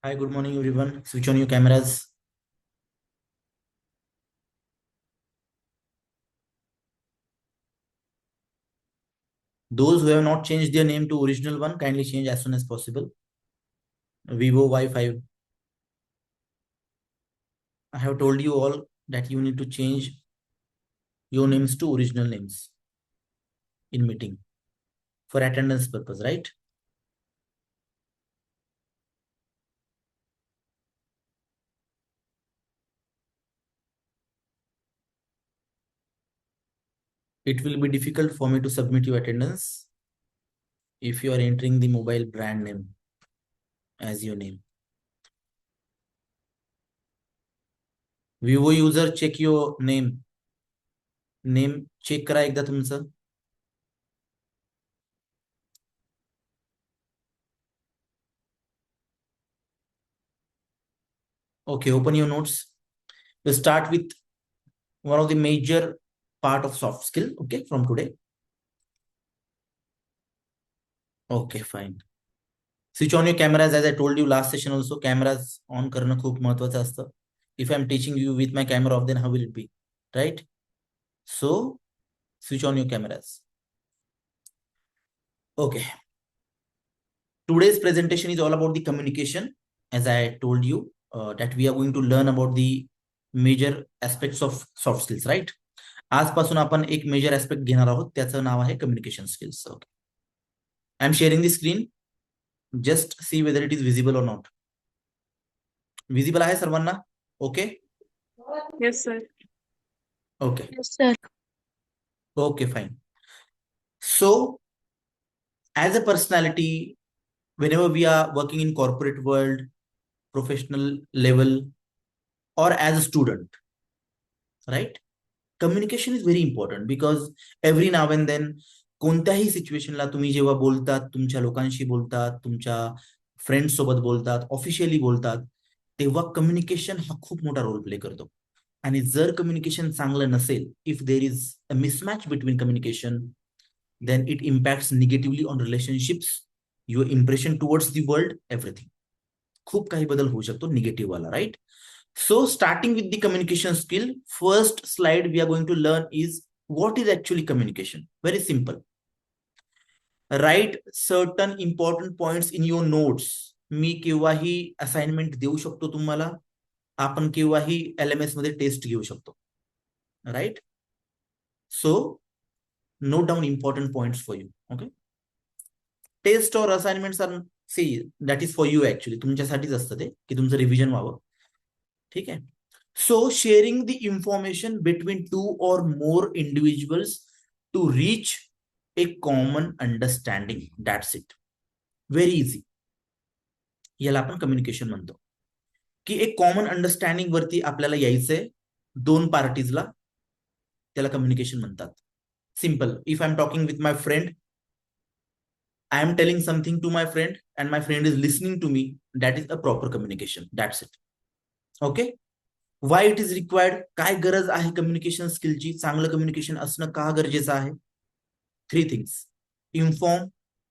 Hi, good morning, everyone. Switch on your cameras. Those who have not changed their name to original one, kindly change as soon as possible. Vivo Y5. I have told you all that you need to change your names to original names in meeting for attendance purpose, right? It will be difficult for me to submit your attendance if you are entering the mobile brand name as your name. Vivo user, check your name. Name check करा एकदा तुमचं. Okay, open your notes. We'll start with one of the major part of soft skill, okay, from today. Okay, fine. Switch on your cameras. As I told you last session also, cameras on करणं खूप महत्वाचं असतं. If I'm teaching you with my camera off, then how will it be? Right? So, switch on your cameras. Okay. Today's presentation is all about the communication. As I told you, that we are going to learn about the major aspects of soft skills, right? आजपासून आपण एक major aspect घेणार आहोत, त्याचं नाव आहे communication skills. Okay. I am sharing the screen. Just see whether it is visible or not. Visible आहे सर्वांना? Okay. Yes, sir. Okay. Yes, sir. Okay, fine. So, as a personality, whenever we are working in corporate world, professional level, or as a student, right? Communication is very important because every now and then कोणत्याही सिच्युएशनला तुम्ही जेव्हा बोलतात, तुमच्या लोकांशी बोलतात, तुमच्या friends सोबत बोलतात, ऑफिशियली बोलतात, तेव्हा कम्युनिकेशन हा खूप मोठा रोल प्ले करतो. आणि जर कम्युनिकेशन चांगलं नसेल, if there is a mismatch between communication, then it impacts negatively on relationships, your impression towards the world, everything. खूप काही बदल होऊ शकतो निगेटिव्ह वाला, right? So starting with the communication skill, first slide we are going to learn is what is actually communication. Very simple. Write certain important points in your notes. मी केव्हाही assignment देऊ शकतो तुम्हाला, आपण केव्हाही LMS मध्ये test घेऊ शकतो, right? So note down important points for you. Okay. Test or assignments are see that is for you actually. तुमच्यासाठीच असतं ते, की तुमचं रिव्हिजन व्हावं. ठीक आहे. So sharing the information between 2 or more individuals to reach a common understanding. That's it. Very easy. याला आपण कम्युनिकेशन म्हणतो, की एक कॉमन अंडरस्टँडिंग वरती आपल्याला यायचंय दोन पार्टीजला, त्याला कम्युनिकेशन म्हणतात. Simple. If I am talking with my friend, I am telling something to my friend and my friend is listening to me, that is a proper communication. That's it. Okay. Why it is required? काय गरज आहे communication स्किलची? चांगलं communication असणं का गरजेचं आहे? 3 things. Inform,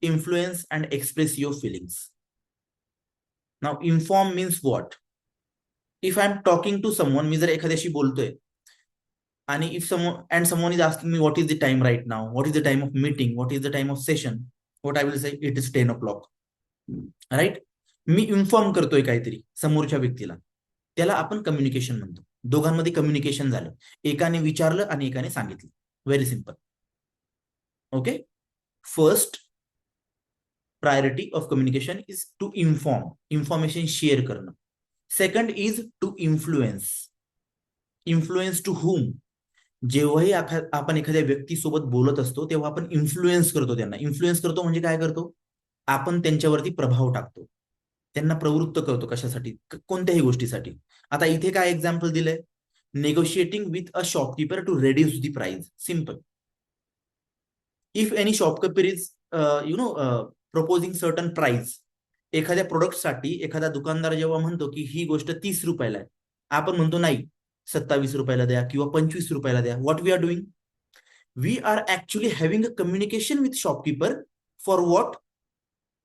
influence and express your feelings. Now inform means what? If I am talking to someone, मी जर एखाद्याशी बोलतोय आणि if someone is asking me what is the time right now, what is the time of meeting, what is the time of session, what I will say, it is 10 o'clock. Right? मी inform करतोय काहीतरी समोरच्या व्यक्तीला, त्याला आपण communication म्हणतो. दोघांमध्ये communication झालं, एकाने विचारलं आणि एकाने सांगितलं. Very simple. Okay. First priority of communication is to inform, information share करणं. Second is to influence. Influence to whom? जेव्हाही आपण एखाद्या व्यक्तीसोबत बोलत असतो तेव्हा आपण इन्फ्लुएन्स करतो त्यांना. इन्फ्लुएन्स करतो म्हणजे काय करतो? आपण त्यांच्यावरती प्रभाव टाकतो, त्यांना प्रवृत्त करतो. कशासाठी? कोणत्याही गोष्टीसाठी. आता इथे काय एक्झाम्पल दिलंय? Negotiating with a shopkeeper to reduce the price. Simple. If any shopkeeper is proposing certain price, एखाद्या प्रोडक्टसाठी एखादा दुकानदार जेव्हा म्हणतो की ही गोष्ट 30 रुपयाला आहे, आपण म्हणतो नाही 27 रुपयाला द्या किंवा 25 रुपयाला द्या. What we are doing? We are actually having a communication with shopkeeper. For what?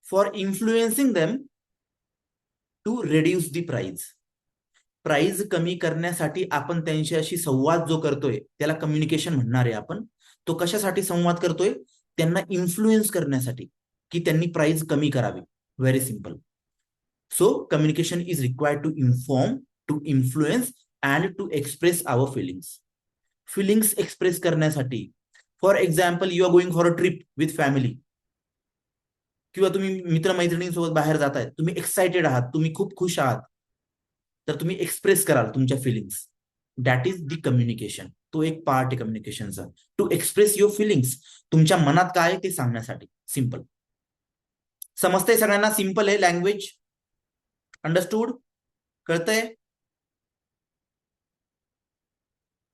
For influencing them to reduce the price. Price कमी करण्यासाठी आपण त्यांच्याशी संवाद जो करतोय त्याला कम्युनिकेशन म्हणणार आहे आपण. तो कशासाठी संवाद करतोय? त्यांना इन्फ्लुएन्स करण्यासाठी की त्यांनी प्राइस कमी करावी. Very simple. So communication is required to inform, to influence and to express our feelings. Feelings express करण्यासाठी, for example you are going for a trip with family, किंवा तुम्ही मित्रमैत्रिणींसोबत बाहेर जाताय, तुम्ही एक्साइटेड आहात, तुम्ही खूप खुश आहात, तर तुम्ही एक्सप्रेस कराल तुमच्या feelings. That is the communication. तो एक पार्ट आहे कम्युनिकेशनचा, टू एक्सप्रेस युअर फिलिंग्स. तुमच्या मनात काय आहे ते सांगण्यासाठी. सिंपल. समजतंय सगळ्यांना? सिंपल आहे लँग्वेज. अंडरस्टूड? कळतंय?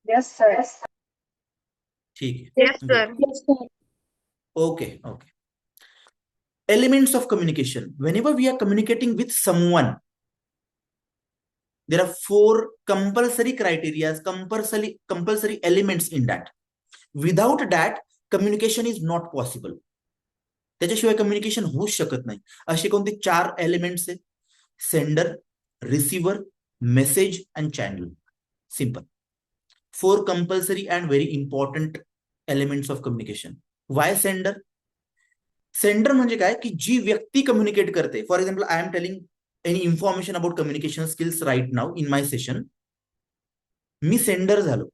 Yes, sir. ठीक Yes, sir. आहे. Okay okay. Elements of communication. Whenever we are communicating with someone, there are 4 compulsory criteria, compulsory elements in that. Without that, communication is not possible. त्याच्याशिवाय communication होऊ शकत नाही. असे कोणते 4 elements आहेत? Sender, receiver, message and channel. Simple. 4 compulsory and very important elements of communication. Why sender? Sender म्हणजे काय की जी व्यक्ती कम्युनिकेट करते. For example, I am telling any information about communication skills right now in my session. मी sender झालो,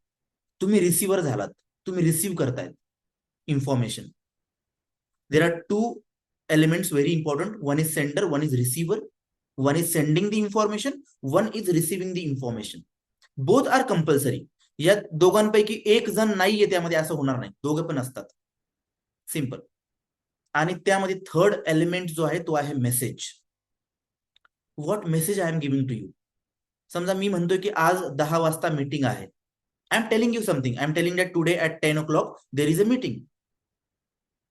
तुम्ही receiver झालात, तुम्ही रिसिव्ह करतायत information. There are 2 elements very important. One is sender, one is receiver. One is sending the information, one is receiving the information. Both are compulsory. या दोघांपैकी एक जण नाहीये त्यामध्ये असं होणार नाही, दोघं पण असतात. सिंपल. आणि त्यामध्ये थर्ड एलिमेंट जो आहे तो आहे message. What message I am giving to you. समजा मी म्हणतोय की आज 10 वाजता मीटिंग आहे. I am telling you something. I am telling that today at 10 o'clock there is a meeting.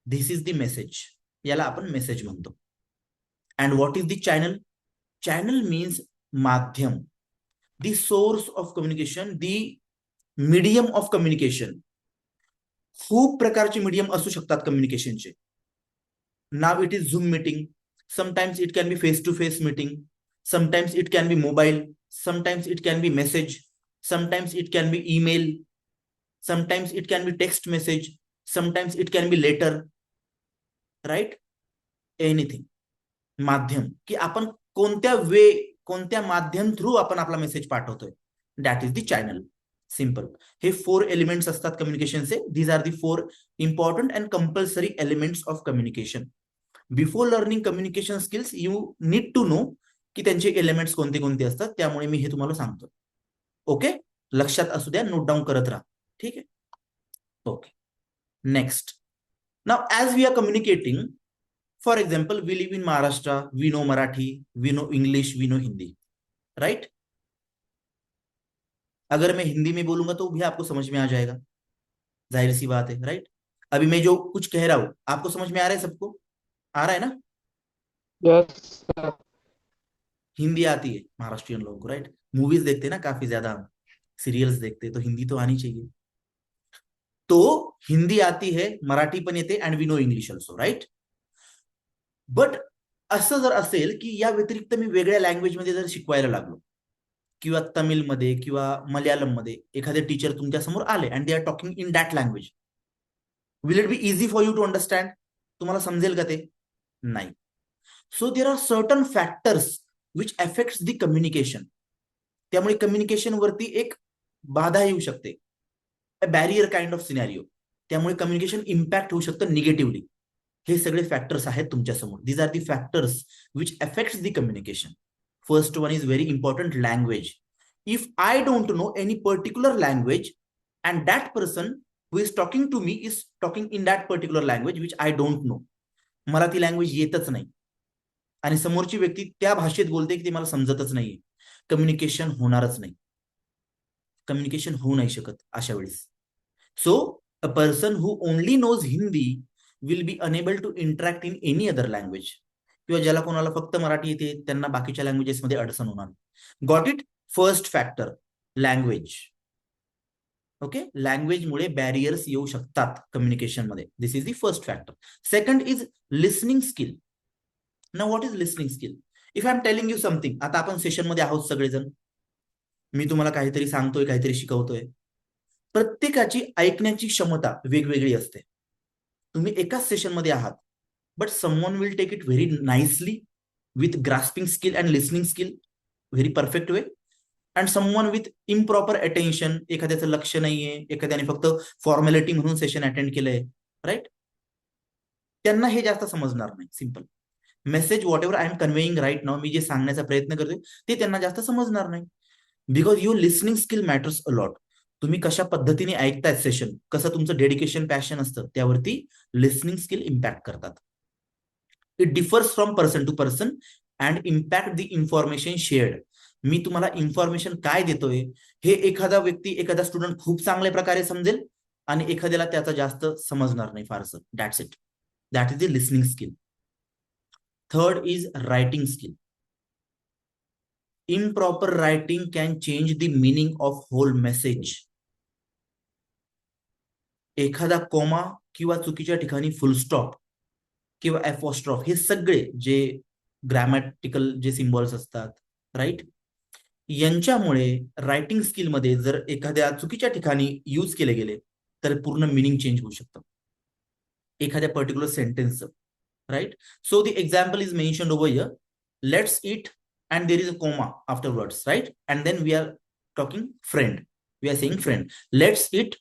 This is the message. याला आपण मेसेज म्हणतो. And what is the channel? Channel means माध्यम, the source of communication, the medium of communication. खूप प्रकारचे medium असू शकतात कम्युनिकेशनचे. Now it is Zoom meeting, sometimes it can be face to face meeting, sometimes it can be mobile, sometimes it can be message, sometimes it can be email, sometimes it can be text message, sometimes it can be letter. Right? Anything. माध्यम की आपण कोणत्या माध्यम through आपण आपला message पाठवतोय. That is the channel. Simple. हे 4 elements असतात कम्युनिकेशनचे. These are the 4 important and compulsory elements of communication. Before learning communication skills you need to know की त्यांचे एलिमेंट्स कोणते कोणते असतात. त्यामुळे मी हे तुम्हाला सांगतो. ओके? लक्षात असू द्या, नोट डाऊन करत राहा. ठीक आहे? Okay. Next. Now as we are communicating, for example, we live in Maharashtra, we know Marathi, we know English, we know Hindi, right? अगर मैं हिंदी में बोलूंगा तो भी आपको समझ में आ जाएगा, जाहिर सी बात है. राइट? अभी मैं जो कुछ कह रहा हूं आपको समझ में आ रहा है? सबको आ रहा है ना? Yes sir. हिंदी आती है महाराष्ट्रियन लोगों को, राइट? मूवीज देखते हैं ना काफी ज्यादा, सीरियल्स देखते हैं, तो हिंदी तो आनी चाहिए. तो हिंदी आती है, मराठी पण येते, and we know English also, right? But असं जर असेल की या व्यतिरिक्त मी वेगळ्या लँग्वेजमध्ये जर शिकवायला लागलो, किंवा तमिळमध्ये किंवा मल्याळममध्ये एखादे टीचर तुमच्या समोर आले and they are talking in that language, will it be easy for you to understand? तुम्हाला समजेल का ते? नाही. So there are certain factors which affects the communication. त्यामुळे कम्युनिकेशन वरती एक बाधा येऊ शकते, a barrier kind of scenario. त्यामुळे कम्युनिकेशन इम्पॅक्ट होऊ शकतं निगेटिव्हली. हे सगळे फॅक्टर्स आहेत तुमच्या समोर. These are the factors which affects the communication. First one is very important, language. If I don't know any particular language and that person who is talking to me is talking in that particular language which I don't know, मला ती language येतच नाही आणि समोरची व्यक्ती त्या भाषेत बोलते की ते मला समजतच नाहीये, कम्युनिकेशन होणारच नाही. कम्युनिकेशन होऊ नाही शकत अशा वेळेस. So a person who only knows Hindi will be unable to interact in any other language. किंवा ज्याला कोणाला फक्त मराठी येते त्यांना बाकीच्या लँग्वेजेसमध्ये अडचण होणार. Got it? First factor language. Okay? लँग्वेजमुळे बॅरियर्स येऊ शकतात कम्युनिकेशनमध्ये. This is the first factor. Second is listening skill. Now what is listening skill? If I am telling you something, आता आपण सेशन मध्ये आहोत सगळेजण, मी तुम्हाला काहीतरी सांगतोय, काहीतरी शिकवतोय, प्रत्येकाची ऐकण्याची क्षमता वेगवेगळी असते. तुम्ही एकाच सेशन मध्ये आहात, but someone will take it very nicely with grasping skill and listening skill, very perfect way, and someone with improper attention, एखाद्याचं लक्ष नाहीये, एखाद्याने फक्त फॉर्मॅलिटी म्हणून सेशन अटेंड केलंय, राईट, त्यांना हे जास्त समजणार नाही. Simple message whatever I am conveying right now, मी जे सांगण्याचा प्रयत्न करतोय ते त्यांना जास्त समजणार नाही. Because your listening skill matters a lot. तुम्ही कशा पद्धतीने ऐकताय सेशन, कसं तुमचं डेडिकेशन पॅशन असतं, त्यावरती लिसनिंग स्किल इम्पॅक्ट करतात. It differs from person to person and impact the information shared. मी तुम्हाला इन्फॉर्मेशन काय देतोय हे एखादा व्यक्ती, एखादा स्टुडंट खूप चांगल्या प्रकारे समजेल आणि एखाद्याला त्याचा जास्त समजणार नाही फारसं. That's it. That is the listening skill. Third is writing skill. Improper writing can change the meaning of whole message. एखादा कोमा किंवा चुकीच्या ठिकाणी फुल स्टॉप किंवा एपोस्ट्रॉफ, हे सगळे जे ग्रॅमॅटिकल जे सिम्बॉल्स असतात, राईट, यांच्यामुळे रायटिंग स्किल मध्ये जर एखाद्या चुकीच्या ठिकाणी यूज केले गेले तर पूर्ण मिनिंग चेंज होऊ शकतं एखाद्या पर्टिक्युलर सेंटेन्सचं, right. So the example is mentioned over here. Let's eat and there is a comma afterwards, right? And then we are talking friend. We are saying friend. Let's eat,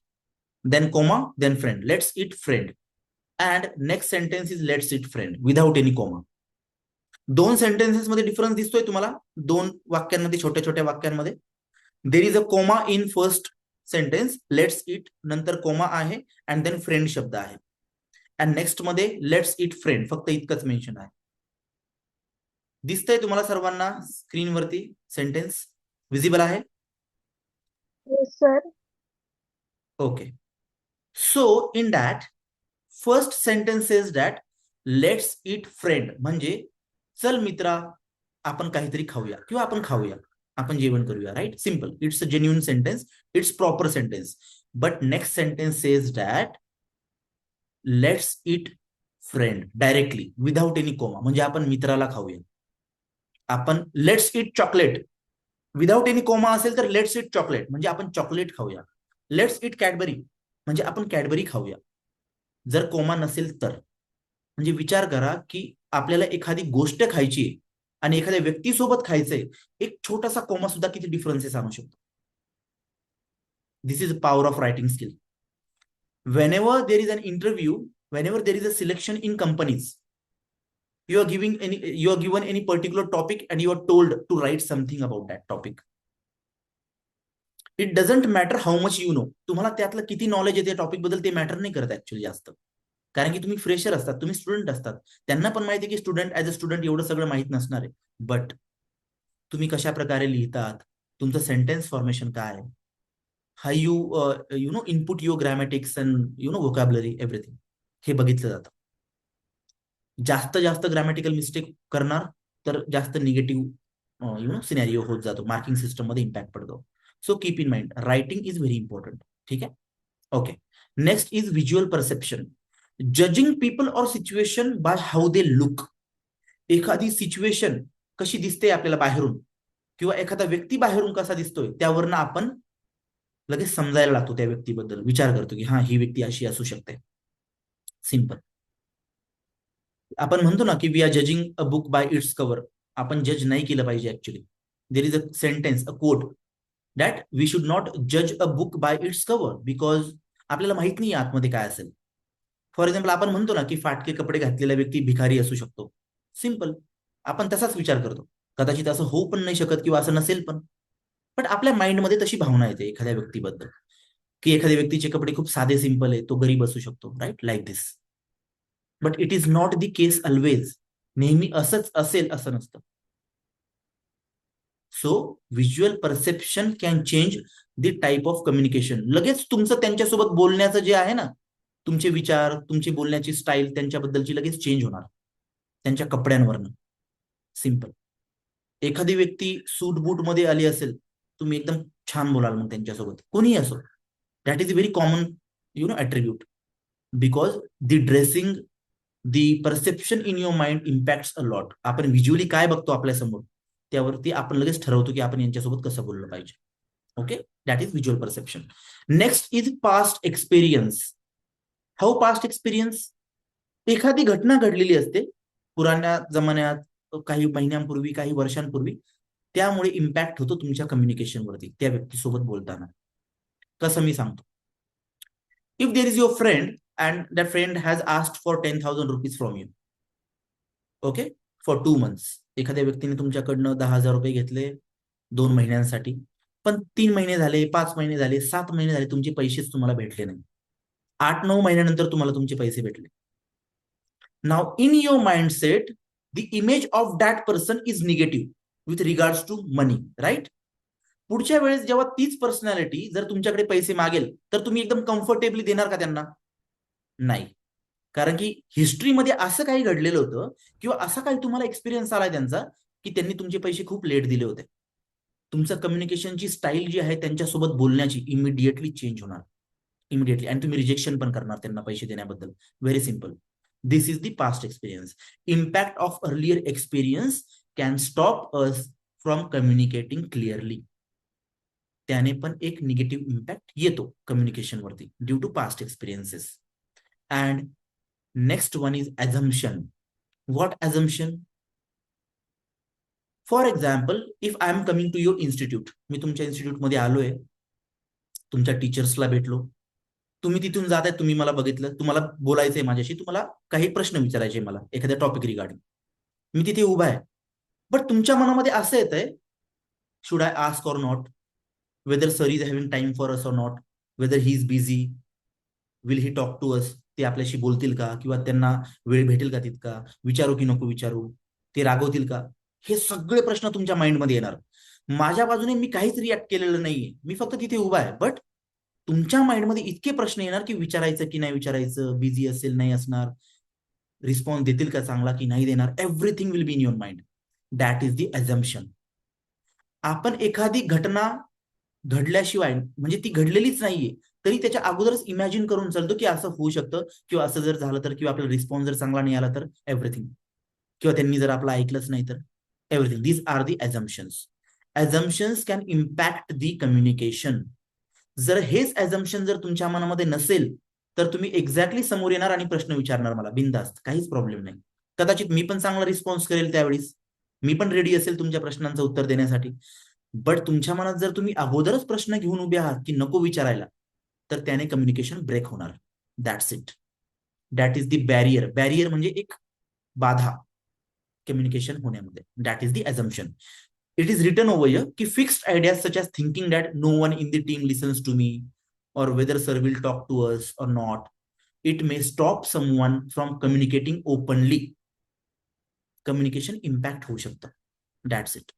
then comma, then friend. Let's eat friend. And next sentence is let's eat friend without any comma. दोन sentences मध्ये difference दिसतोय तुम्हाला, दोन वाक्यांमध्ये, छोट्या छोट्या वाक्यांमध्ये. There is a comma in first sentence, let's eat, नंतर कोमा आहे, अँड देन फ्रेंड शब्द आहे. अँड नेक्स्ट मध्ये लेट्स इट फ्रेंड, फक्त इतकंच मेन्शन आहे. दिसतंय तुम्हाला सर्वांना स्क्रीनवरती सेंटेन्स विजिबल आहे? Yes, sir. Okay. So in that first sentence says that let's eat friend, म्हणजे चल मित्रा आपण काहीतरी खाऊया किंवा आपण खाऊया, आपण जेवण करूया, right. Simple. It's a genuine sentence, it's proper sentence. But next sentence says that let's eat friend directly without any comma, म्हणजे आपण मित्राला खाऊया. आपण let's eat chocolate, without any comma असेल तर लेट्स इट चॉकलेट, म्हणजे आपण चॉकलेट खाऊया. लेट्स इट कॅडबरी, म्हणजे आपण कॅडबरी खाऊया, जर कोमा नसेल तर. म्हणजे विचार करा की आपल्याला एखादी गोष्ट खायची आहे आणि एखाद्या व्यक्तीसोबत खायचंय, एक छोटासा कोमा सुद्धा किती डिफरन्सेस आणू शकतो. This is power of writing skill. whenever there is an interview, whenever there is a selection in companies, you are given any particular topic and you are told to write something about that topic. It doesn't matter how much you know. तुम्हाला त्यातलं किती knowledge येते topic बद्दल ते matter नाही करत actually जास्त, कारण की तुम्ही फ्रेशर असतात, तुम्ही स्टुडंट असतात. त्यांना पण माहिती आहे की स्टुडंट ऍज अ स्टुडंट एवढं सगळं माहित नसणार आहे. बट तुम्ही कशा प्रकारे लिहितात, तुमचं सेंटेन्स फॉर्मेशन काय, how you input your grammatics and vocabulary, everything, हे बघितलं जातं. जास्त जास्त ग्रॅमॅटिकल मिस्टेक करणार तर जास्त निगेटिव्ह सिनॅरिओ होत जातो, मार्किंग सिस्टम मध्ये इम्पॅक्ट पडतो. So keep in mind, writing is very important. ठीक आहे. Okay. Next is visual perception. Judging people or situation by how they look. एखादी सिच्युएशन कशी दिसते आपल्याला बाहेरून किंवा एखादा व्यक्ती बाहेरून कसा दिसतोय त्यावरनं आपण लगेच समजायला लागतो त्या व्यक्तीबद्दल, विचार करतो की हा, ही व्यक्ती अशी असू शकते. सिंपल. आपण म्हणतो ना की we are judging a book by its cover. आपण जज नाही केलं पाहिजे actually. There is a sentence, a quote, that we should not जज a book by its cover, because आपल्याला माहित नाही आतमध्ये काय असेल. फॉर एक्झाम्पल, आपण म्हणतो ना की फाटके कपडे घातलेला व्यक्ती भिकारी असू शकतो. सिंपल. आपण तसाच विचार करतो. कदाचित असं होऊ पण नाही शकत किंवा असं नसेल पण, बट आपल्या माइंडमध्ये तशी भावना येते एखाद्या व्यक्तीबद्दल की एखाद्या व्यक्तीचे कपडे खूप साधे सिंपल आहे, तो गरीब असू शकतो, right, like this. But it is not the case always. नेहमी असंच असेल असं नसतं. So visual perception can change the type of communication. लगेच तुमचं त्यांच्यासोबत बोलण्याचं जे आहे ना, तुमचे विचार, तुमची बोलण्याची स्टाईल त्यांच्याबद्दलची लगेच चेंज होणार त्यांच्या कपड्यांवरनं. सिंपल. एखादी व्यक्ती सूट बूट मध्ये आली असेल, तुम्ही एकदम छान बोलाल मग त्यांच्यासोबत, कोणीही असो. That is a very common attribute, because the dressing the perception in your mind impacts a lot. आपण व्हिज्युअली काय बघतो आपल्या समोर त्यावरती आपण लगेच ठरवतो की आपण यांच्यासोबत कसं बोललं पाहिजे. Okay, that is visual perception. Next is past experience. How past experience? एखादी घटना घडलेली असते पुराण्या जमान्यात, काही महिन्यांपूर्वी, काही वर्षांपूर्वी, त्यामुळे इम्पॅक्ट होतो तुमच्या कम्युनिकेशनवरती त्या व्यक्तीसोबत बोलताना. कसं मी सांगतो. If there is your friend and that friend has asked for 10,000 rupees from you, okay, for 2 months. एखाद्या व्यक्तीने तुमच्याकडनं 10,000 रुपये घेतले 2 महिन्यांसाठी, पण 3 महिने झाले, 5 महिने झाले, 7 महिने झाले, तुमचे पैसेच तुम्हाला भेटले नाही. 8-9 महिन्यानंतर तुम्हाला तुमचे पैसे भेटले. Now in your mindset the image of that person is negative with regards to money, right? पुढच्या वेळेस जेव्हा तीच पर्सनॅलिटी जर तुमच्याकडे पैसे मागेल तर तुम्ही एकदम कम्फर्टेबली देणार का त्यांना? नाही. कारण की हिस्ट्रीमध्ये असं काही घडलेलं होतं किंवा असा काही तुम्हाला एक्सपिरियन्स आलाय त्यांचा की त्यांनी तुमचे पैसे खूप लेट दिले होते. तुमचं कम्युनिकेशनची स्टाईल जी आहे त्यांच्यासोबत बोलण्याची इमिडिएटली चेंज होणार, इमिडिएटली, आणि तुम्ही रिजेक्शन पण करणार त्यांना पैसे देण्याबद्दल. Very simple. This is the past experience. Impact of earlier experience can stop us from communicating clearly. त्याने पण एक निगेटिव्ह इम्पॅक्ट येतो कम्युनिकेशनवरती due to past experiences. And next one is assumption. What assumption? For example, if I am coming to your institute, मी तुमच्या इन्स्टिट्यूटमध्ये आलोय, तुमच्या टीचर्सला भेटलो, तुम्ही तिथून जात आहे, तुम्ही मला बघितलं, तुम्हाला बोलायचंय माझ्याशी, तुम्हाला काही प्रश्न विचारायचे मला एखाद्या टॉपिक रिगार्डिंग, मी तिथे उभा आहे, बट तुमच्या मनामध्ये असं येत आहे, should I ask or not, whether sir is having time for us or not, whether he is busy, will he talk to us, ते आपल्याशी बोलतील का, किंवा त्यांना वेळ भेटेल का तितका, विचारू की नको विचारू, ते रागवतील का, हे सगळे प्रश्न तुमच्या माइंडमध्ये येणार. माझ्या बाजूने मी काहीच रिॲक्ट केलेलं नाहीये, मी फक्त तिथे उभा आहे, बट तुमच्या माइंडमध्ये इतके प्रश्न येणार की विचारायचं की नाही विचारायचं, बिझी असेल नाही असणार, रिस्पॉन्स देतील का चांगला की नाही देणार, everything will be in your mind. That is the assumption. आपण एखादी घटना घडल्याशिवाय, म्हणजे ती घडलेलीच नाहीये तरी त्याच्या अगोदरच इमॅजिन करून चालतो की असं होऊ शकतं, किंवा असं जर झालं तर, किंवा आपला रिस्पॉन्स जर चांगला नाही आला तर, एव्हरीथिंग, किंवा त्यांनी जर आपलं ऐकलंच नाही तर, everything. These are the assumptions. Assumptions can impact the communication. जर हेच अझम्पशन जर तुमच्या मनामध्ये नसेल तर तुम्ही एक्झॅक्टली समोर येणार आणि प्रश्न विचारणार मला बिनधास्त, काहीच प्रॉब्लेम नाही. कदाचित मी पण चांगला रिस्पॉन्स करेल त्यावेळेस, मी पण रेडी असेल तुमच्या प्रश्नांचं उत्तर देण्यासाठी. बट तुमच्या मनात जर तुम्ही अगोदरच प्रश्न घेऊन उभे आहात की नको विचारायला, तर त्याने कम्युनिकेशन ब्रेक होणार. That's it. That is the barrier. Barrier म्हणजे एक बाधा कम्युनिकेशन होण्यामध्ये. That is the assumption. It is written over here ki fixed ideas such as thinking that no one in the team listens to me, or whether sir will talk to us or not, it may stop someone from communicating openly. Communication impact होऊ शकतं. That's it.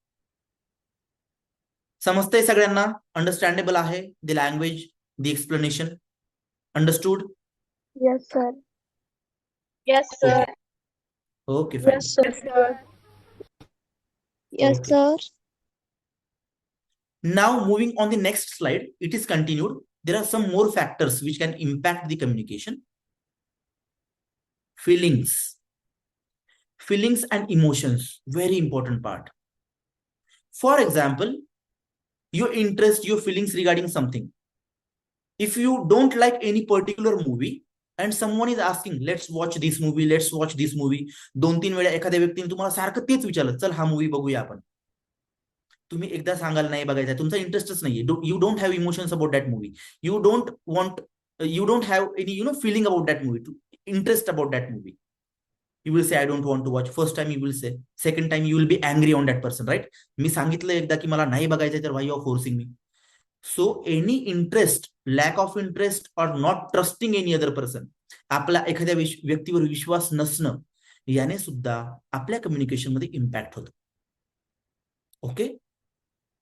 समजतंय सगळ्यांना? Understandable आहे the language, the explanation? Understood? Yes, sir. Yes, sir. Okay, fine. Yes, sir. Yes, Okay. sir. Now moving on the next slide, it is continued. There are some more factors which can impact the communication. Feelings. Feelings and emotions, very important part. For example, your interest, your feelings regarding something. If you don't like any particular movie and someone is asking, let's watch this movie, let's watch this movie, 2-3 वेळा एखाद्या व्यक्तीने तुम्हाला सारखं तेच विचारलं, चल हा movie बघूया आपण, तुम्ही एकदा सांगाल नाही बघायचा, तुमचा इंटरेस्टच नाहीये, you don't have emotions about that movie, you don't have any feeling about that movie, interest about that movie. You will say, I don't want to watch. First time you will say. Second time you will be angry on that person, right? मी सांगितलं एकदा की मला नाही बघायचं, तर why you are forcing me? So any interest, lack of interest or not trusting any other person, आपला एखाद्या व्यक्तीवर विश्वास नसणं, याने सुद्धा आपल्या कम्युनिकेशन मध्ये इम्पॅक्ट होतो. Okay?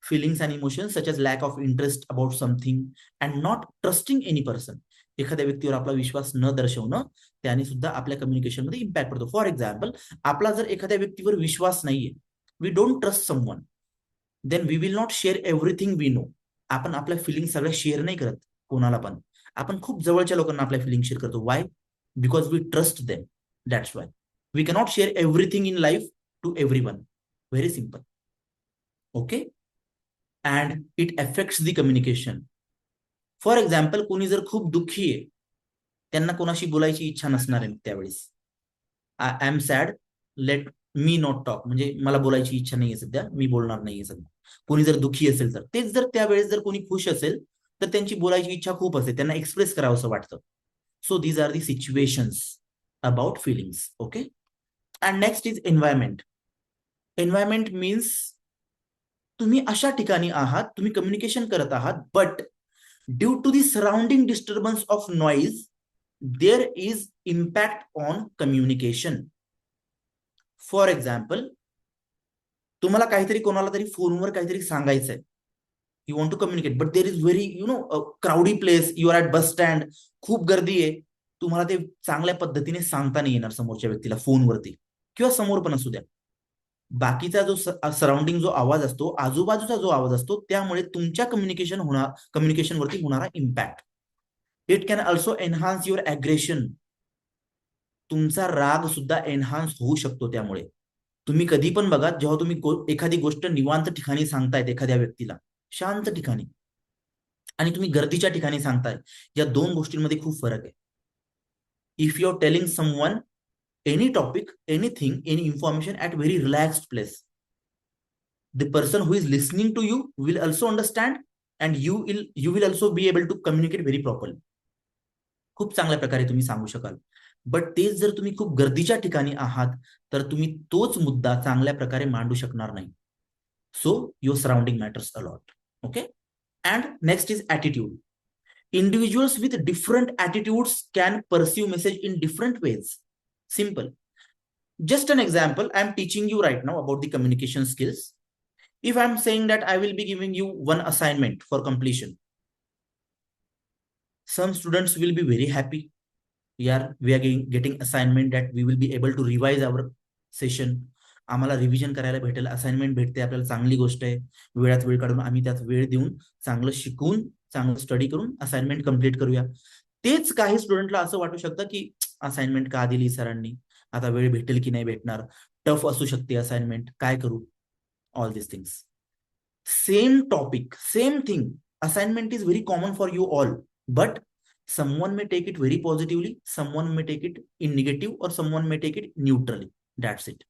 Feelings and emotions such as lack of interest about something and not trusting any person, एखाद्या व्यक्तीवर आपला विश्वास न दर्शवणं, त्याने सुद्धा आपल्या कम्युनिकेशन मध्ये इम्पॅक्ट पडतो. फॉर एक्झाम्पल, आपला जर एखाद्या व्यक्तीवर विश्वास नाहीये, we don't trust someone, then we will not share everything we know. आपण आपल्या फिलिंग सगळ्या शेअर नाही करत कोणाला पण. आपण खूप जवळच्या लोकांना आपल्या फिलिंग शेअर करतो. Why? Because we trust them. That's why we cannot share everything in life to everyone. Very simple. Okay. And it affects the communication. For example, कोणी जर खूप दुःखी आहे, त्यांना कोणाशी बोलायची इच्छा नसणार आहे त्यावेळेस. I am sad, let me not talk, म्हणजे मला बोलायची इच्छा नाहीये सध्या, मी बोलणार नाहीये सध्या. कोणी जर दुःखी असेल तर तेच जर त्यावेळेस जर कोणी खुश असेल तर त्यांची बोलायची इच्छा खूप असेल, त्यांना एक्सप्रेस करावं असं वाटतं. So these are the situations about feelings. Okay. And next is environment. Environment means तुम्ही अशा ठिकाणी आहात, तुम्ही कम्युनिकेशन करत आहात, but due to the surrounding disturbance of noise there is impact on communication. For example, तुम्हाला काहीतरी कोणाला तरी फोनवर काहीतरी सांगायचंय, you want to communicate, but there is very crowdy place, you are at bus stand, खूप गर्दी आहे, तुम्हाला ते चांगल्या पद्धतीने सांगता नाही येणार समोरच्या व्यक्तीला फोनवरती, किंवा समोर पण असू द्या. बाकीचा जो सराउंडिंग जो आवाज असतो, आजूबाजूचा जो आवाज असतो, त्यामुळे तुमच्या कम्युनिकेशनवरती होणारा impact. It can also enhance your aggression. तुमचा राग सुद्धा एनहान्स होऊ शकतो. त्यामुळे तुम्ही कधी पण बघा, जेव्हा तुम्ही एखादी गोष्ट निवांत ठिकाणी सांगतायत एखाद्या व्यक्तीला, शांत ठिकाणी, आणि तुम्ही गर्दीच्या ठिकाणी सांगताय, या दोन गोष्टींमध्ये खूप फरक आहे. If you are telling someone any topic, anything, any information at very relaxed place, the person who is listening to you will also understand, and you will also be able to communicate very properly. खूप चांगल्या प्रकारे तुम्ही सांगू शकाल. But तेच जर तुम्ही खूप गर्दीच्या ठिकाणी आहात तर तुम्ही तोच मुद्दा चांगल्या प्रकारे मांडू शकणार नाही. So your surrounding matters a lot. Okay. And next is attitude. Individuals with different attitudes can perceive message in different ways. Simple. Just an example, I am teaching you right now about the communication skills. If I am saying that I will be giving you one assignment for completion, some students will be very happy. We are getting assignment that we will be able to revise our session. आम्हाला revision करायला भेटेल, assignment भेटते आपल्याला, चांगली गोष्ट आहे. वेळात वेळ काढून आम्ही त्यात वेळ देऊन चांगलं शिकून चांगलं स्टडी करून असाइनमेंट कम्प्लीट करूया. तेच काही स्टुडंटला असं वाटू शकतं की असाइनमेंट का दिली सरांनी, आता वेळ भेटेल की नाही भेटणार, टफ असू शकते असाइनमेंट, काय करू. All this things. Same topic, same thing, assignment is very common for you all, but someone may take it very positively, someone may take it in negative, or someone may take it neutrally. That's it.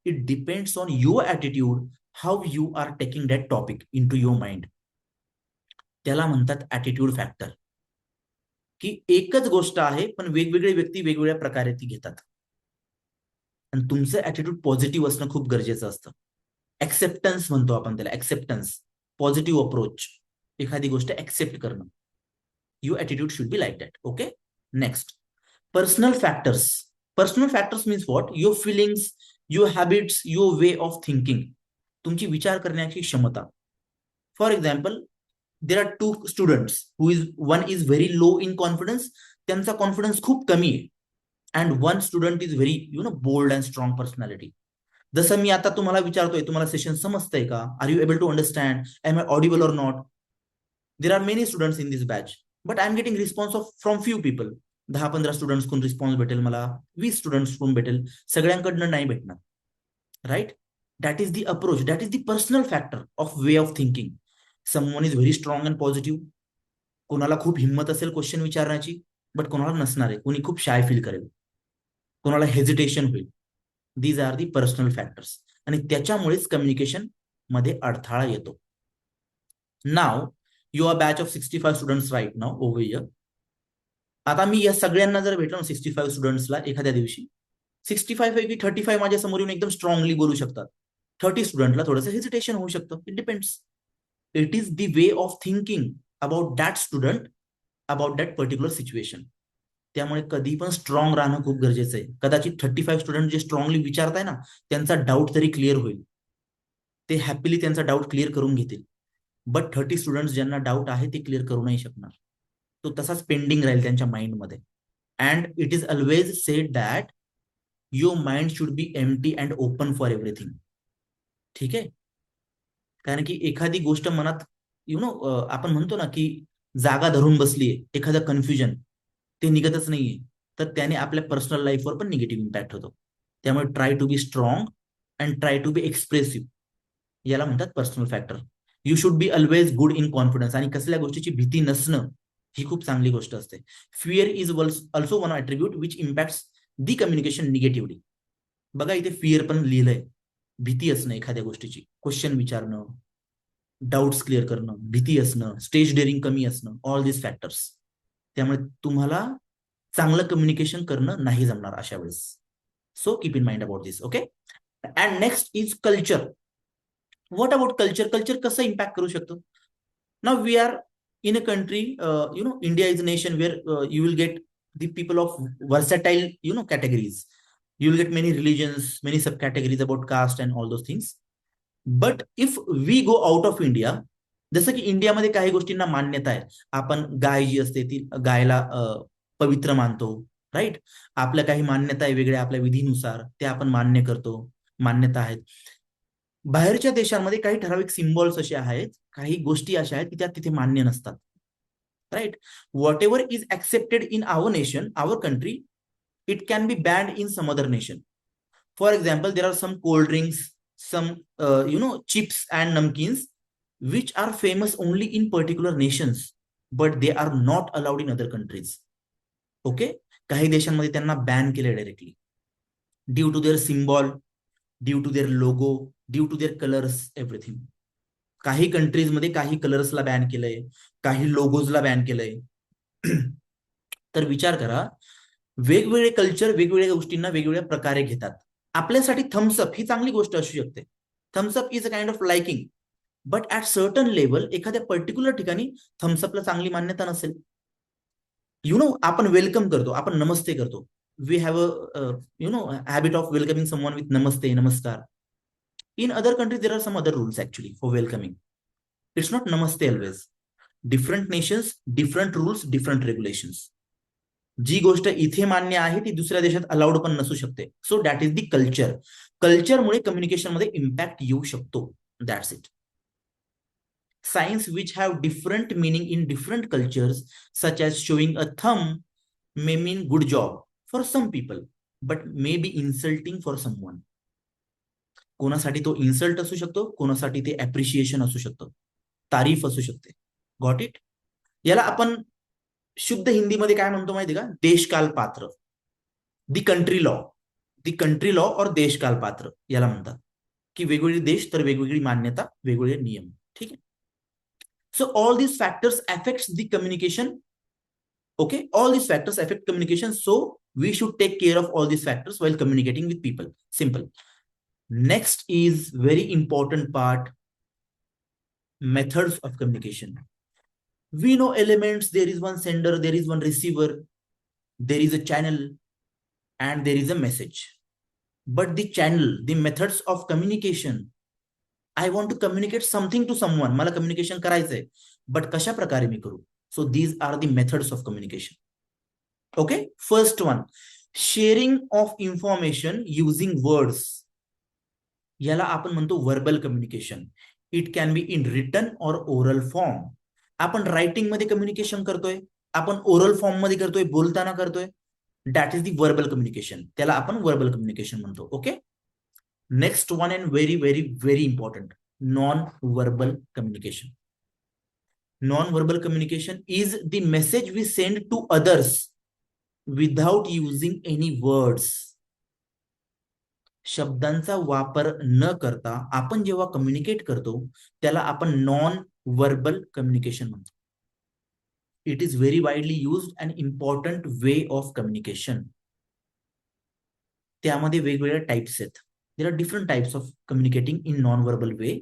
It depends on your attitude, how you are taking that topic into your mind. त्याला म्हणतात attitude factor. की एकच गोष्ट आहे पण वेगवेगळे व्यक्ती वेगवेगळ्या प्रकारे ती घेतात, आणि तुमचं ॲटिट्यूड पॉझिटिव्ह असणं खूप गरजेचं असतं. ऍक्सेप्टन्स म्हणतो आपण त्याला, ऍक्सेप्टन्स, पॉझिटिव्ह अप्रोच, एखादी गोष्ट ऍक्सेप्ट करणं. Your attitude should be like that. Okay. Next, personal factors. Personal factors means what? Your feelings, your habits, your way of thinking, तुमची विचार करण्याची क्षमता. For example, there are two students who is, one is very low in confidence, त्यांचा confidence खूप कमी आहे, and one student is very bold and strong personality. जसं मी आता तुम्हाला विचारतोय, तुम्हाला सेशन समजतंय का? Are you able to understand? Am I audible or not? There are many students in this batch, but I am getting response of from few people. 10-15 students कडून response भेटेल मला, 20 स्टुडंट्स कडून भेटेल, सगळ्यांकडनं नाही भेटणार. Right? That is the approach, that is the personal factor of way of thinking. Someone is very strong and positive. कोणाला खूप हिंमत असेल क्वेश्चन विचारण्याची, बट कोणाला नसणार आहे, कोणी खूप शाय फील करेल, कोणाला हेजिटेशन होईल. These are the personal factors, आणि त्याच्यामुळेच कम्युनिकेशन मध्ये अडथळा येतो. Now you are batch of 65 students right now over here. आता मी या सगळ्यांना जर भेटलो 65 स्टुडंट्सला एखाद्या दिवशी, 65 पैकी 35 माझ्या समोर येऊन एकदम स्ट्रॉंगली बोलू शकतात, 30 स्टुडंटला थोडंसं हेजिटेशन होऊ शकतं. It depends. It is the way of thinking about that student, about that particular situation. त्यामुळे कधी पण स्ट्रॉंग राहणं खूप गरजेचं आहे. कदाचित 35 स्टुडंट जे स्ट्रॉंगली विचारताय ना, त्यांचा डाऊट तरी क्लिअर होईल, ते हॅपीली त्यांचा डाऊट क्लिअर करून घेतील. बट 30 स्टुडंट्स ज्यांना डाऊट आहे ते क्लिअर करू नाही शकणार, तो तसाच पेंडिंग राहील त्यांच्या माइंडमध्ये. And it is always said that your mind should be empty and open for everything. ठीक आहे? कारण की एखादी गोष्ट मनात आपण म्हणतो ना की जागा धरून बसलीये, एखादं कन्फ्युजन, ते निघतच नाहीये. तर त्याने आपल्या पर्सनल लाईफवर पण निगेटिव्ह इम्पॅक्ट होतो. त्यामुळे try to be strong and try to be expressive, याला म्हणतात personal factor. You should be always good in confidence, आणि कसल्या गोष्टीची भीती नसणं ही खूप चांगली गोष्ट असते. Fear is also one attribute which impacts the communication negatively. बघा इथे फिअर पण लिहिलंय, भीती असणं एखाद्या गोष्टीची, क्वेश्चन विचारणं, डाऊट्स क्लिअर करणं, भीती असणं, स्टेज डेअरिंग कमी असणं, ऑल दिस फॅक्टर्स. त्यामुळे तुम्हाला चांगलं कम्युनिकेशन करणं नाही जमणार अशा वेळेस. So keep in mind about this. Okay. And next is culture. What about culture? Culture कसं इम्पॅक्ट करू शकतो? Now we are in a country, India is a nation where you will get the people of versatile, categories. You will get many religions, many subcategories about caste and all those things. But if we go out of India, जसं की इंडियामध्ये काही गोष्टींना मान्यता आहे. आपण गाय जी असते ती गायला पवित्र मानतो, राईट. आपल्या काही मान्यता आहे वेगळ्या आपल्या विधीनुसार, ते आपण मान्य करतो, मान्यता आहेत. बाहेरच्या देशांमध्ये काही ठराविक सिम्बॉल्स असे आहेत, काही गोष्टी अशा आहेत की त्या तिथे मान्य नसतात, right. Whatever is accepted in our nation, our country, it can be banned in some other nation. For example, there are some cold drinks, some chips and namkeens which are famous only in particular nations, but they are not allowed in other countries. Okay, काही देशांमध्ये त्यांना ban केले directly, due to their symbol, due to their logo, due to their colours, everything. काही countries मध्ये काही कलर्सला ban केलंय, काही लोगोजला ban केलंय. तर विचार करा, वेगवेगळे कल्चर वेगवेगळ्या गोष्टींना वेगवेगळ्या प्रकारे घेतात. आपल्यासाठी थम्सअप ही चांगली गोष्ट असू शकते. Thums Up is a kind of liking, but at certain level एखाद्या पर्टिक्युलर ठिकाणी थम्सअपला चांगली मान्यता नसेल. आपण वेलकम करतो, आपण नमस्ते करतो. We have a habit of welcoming someone with namaste, namaskar. In other countries, there are some other rules actually for welcoming. It's not namaste always. Different nations, different rules, different regulations. जी गोष्ट इथे मान्य आहे ती दुसऱ्या देशात अलाउड पण नसू शकते. So that is the culture. कल्चरमुळे कम्युनिकेशन मध्ये इम्पॅक्ट येऊ शकतो. That's it. Signs which have different meaning in different cultures, such as showing a thumb, may mean good job for some people, but may be insulting for someone. कोणासाठी तो insult असू शकतो, कोणासाठी ते appreciation असू शकतं, तारीफ असू शकते. Got it? याला आपण शुद्ध हिंदीमध्ये काय म्हणतो माहिती का? देशकाल पात्र. दी कंट्री लॉ. दी कंट्री लॉ और देशकाल पात्र याला म्हणतात, की वेगवेगळे देश तर वेगवेगळी मान्यता, वेगवेगळे नियम. ठीक आहे. So all these factors affects the communication. Okay, all these factors affect communication. So we should take care of all these factors while communicating with people. Simple. Next is very important part, methods of communication. We know elements. There is one sender, there is one receiver, there is a channel, and there is a message. But the channel, the methods of communication, I want to communicate something to someone. मला communication करायचंय, but कशा प्रकारे मी करू? So these are the methods of communication. Okay, first one, sharing of information using words. याला आपण म्हणतो verbal communication. It can be in written और oral form. आपण रायटिंग मध्ये कम्युनिकेशन करतोय, आपण ओरल फॉर्म मध्ये करतोय, बोलताना करतोय. That is the verbal communication. त्याला आपण व्हर्बल कम्युनिकेशन म्हणतो. Okay. Next one and very very very important, non verbal communication. Non verbal communication is the message we send to others without using any words. शब्दांचा वापर न करता आपण जेव्हा communicate करतो त्याला आपण नॉन व्हर्बल कम्युनिकेशन म्हणतो. It is very widely used and important way of communication. त्यामध्ये वेगवेगळ्या टाइप्स आहेत. There are different types of communicating in non verbal way.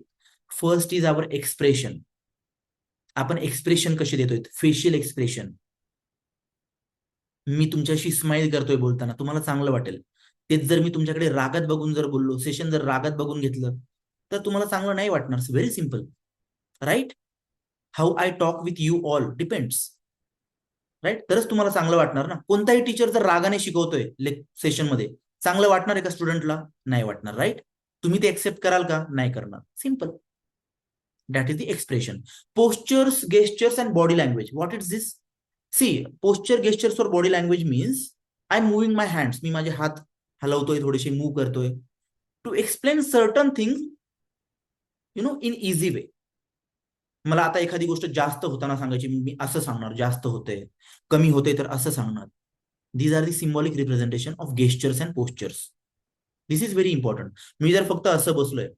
First is our expression. आपण एक्सप्रेशन कसे देतोय? Facial expression. मी तुमच्याशी smile करतोय बोलताना, तुम्हाला चांगलं वाटेल. तेच जर मी तुमच्याकडे रागात बघून जर बोललो, सेशन जर रागात बघून घेतलं तर तुम्हाला चांगलं नाही वाटणार. Very simple, right. How I talk with you all depends, right. तरच तुम्हाला चांगलं वाटणार ना. कोणताही टीचर जर रागाने शिकवतोय सेशन मध्ये, चांगलं वाटणार आहे का स्टुडंटला? नाही वाटणार, राईट. तुम्ही ते एक्सेप्ट कराल का? नाही करणार. Simple. That is the expression. Postures, gestures and body language. What is this? See, posture, gestures or body language means I am moving my hands, मी माझे हात हलवतोय, थोडेसे मूव्ह करतोय to explain certain things in easy way. मला आता एखादी गोष्ट जास्त होताना सांगायची, मी असं सांगणार, जास्त होते, कमी होते तर असं सांगणार. These are the symbolic representation of gestures and postures. This is very important. मी जर फक्त असं बसलोय,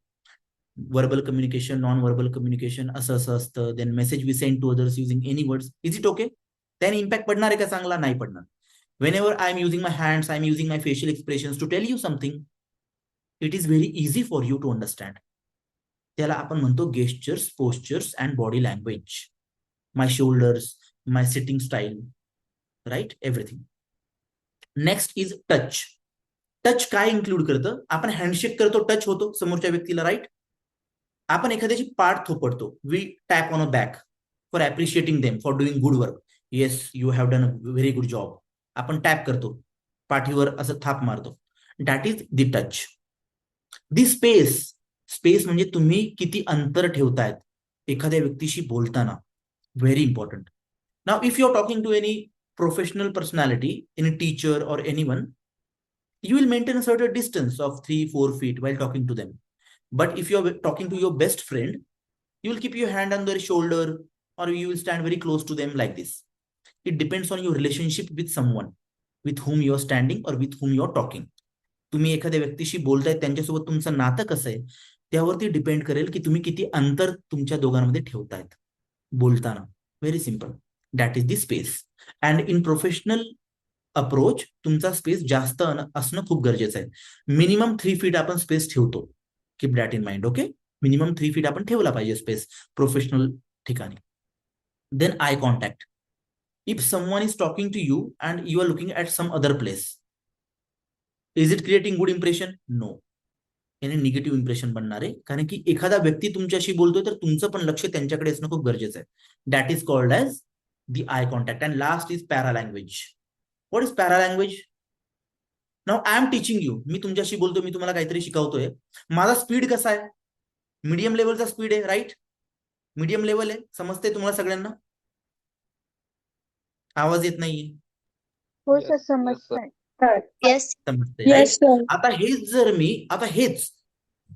verbal communication, non verbal communication असं असं असतं, then message we send to others using any words, is it okay? त्याने इम्पॅक्ट पडणार आहे का चांगला? नाही पडणार. whenever I am using my hands, I am using my facial expressions to tell you something, it is very easy for you to understand. त्याला आपण म्हणतो gestures, postures and body language. My shoulders, my sitting style, right, everything. Next is touch. Touch काय include करतं? आपण handshake करतो, touch होतो समोरच्या व्यक्तीला, राईट. आपण एखाद्याची पाठ थोपडतो, we tap on a back for appreciating them for doing good work. Yes, you have done a very good job. आपण टॅप करतो, पाठीवर असं थाप मारतो. That is the touch. The space. Space म्हणजे तुम्ही किती अंतर ठेवतायत एखाद्या व्यक्तीशी बोलताना. Very important. Now if you are talking to any professional personality, any teacher or anyone, you will maintain a certain distance of 3-4 feet while talking to them. But if you're talking to your best friend, you will keep your hand on their shoulder or you will stand very close to them like this. It depends on your relationship with someone with whom you are standing or with whom you are talking. तुम्ही एखाद्या व्यक्तीशी बोलताय, त्यांच्यासोबत तुमचं नातं कसं आहे त्यावरती डिपेंड करेल की तुम्ही किती अंतर तुमच्या दोघांमध्ये ठेवतायत बोलताना. Very simple. That is the space. And in professional approach तुमचा स्पेस जास्त असणं खूप गरजेचं आहे. मिनिमम 3 फीट आपण स्पेस ठेवतो. Keep that in mind. Okay, minimum 3 feet आपण ठेवला पाहिजे स्पेस प्रोफेशनल ठिकाणी. Then eye contact. If someone is talking to you and you are looking at some other place, is it creating good impression? No. याने negative impression बनणार आहे, कारण की एखादा व्यक्ती तुमच्याशी बोलतोय तर तुमचं पण लक्ष त्यांच्याकडे असणं खूप गरजेचं आहे. That is called as the eye contact. And last is paralanguage. What is paralanguage? Now I am teaching you. मी तुमच्याशी बोलतो, मी तुम्हाला काहीतरी शिकवतोय. माझा स्पीड कसा आहे? मीडियम लेवलचा स्पीड आहे, राईट. मीडियम लेवल आहे. समजते तुम्हाला सगळ्यांना? आवाज येत नाहीये. हो Yes, सर, yes, sir. समजतंय. Yes. समजते, Yes, राईट. sir. आता हेच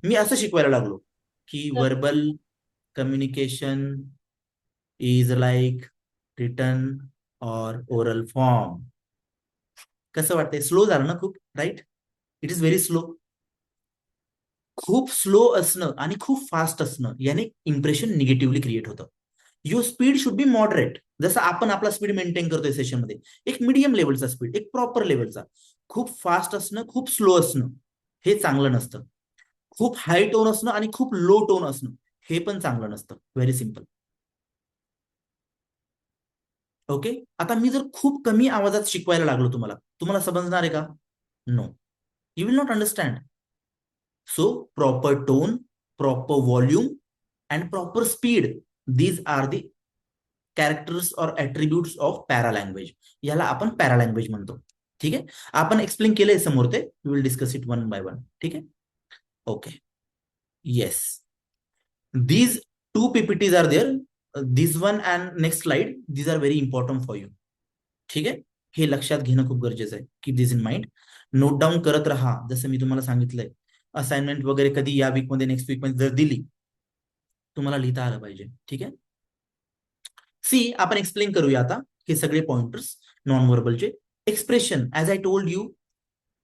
मी असं शिकवायला लागलो की verbal communication is like written और ओरल फॉर्म. कसं वाटतंय? स्लो झालं ना खूप, right? It is very slow. खूप स्लो असणं आणि खूप फास्ट असणं याने इम्प्रेशन निगेटिव्हली क्रिएट होतं. Your speed should be moderate. जसं आपण आपला स्पीड मेंटेन करतोय सेशनमध्ये, एक मीडियम लेवलचा स्पीड, एक प्रॉपर लेवलचा. खूप फास्ट असणं, खूप स्लो असणं हे चांगलं नसतं. खूप हाय टोन असणं आणि खूप लो टोन असणं हे पण चांगलं नसतं. Very simple. ओके. आता मी जर खूप कमी आवाजात शिकवायला लागलो तुम्हाला समजणार आहे का? No, you will not understand. So proper tone, proper volume and proper speed, these are the characters और ऍट्रिब्यूट्स ऑफ पॅरालँग्वेज. याला आपण पॅरालँग्वेज म्हणतो. ठीक आहे, आपण एक्सप्लेन केलंय समोर ते. We will discuss it one by one. ठीक आहे, okay. Yes, these two PPTs are there. This one and next slide, these are very important for you. ठीक आहे, हे लक्षात घेणं खूप गरजेचं आहे. Keep this in mind. Note down करत राहा. जसं मी तुम्हाला सांगितलंय, असाइनमेंट वगैरे कधी या वीकमध्ये, नेक्स्ट वीकमध्ये जर दिली, तुम्हाला लिहिता आलं पाहिजे. ठीक आहे. सी, आपण एक्सप्लेन करूया आता हे सगळे पॉइंटर्स नॉन व्हर्बलचे. Expression, as I told you,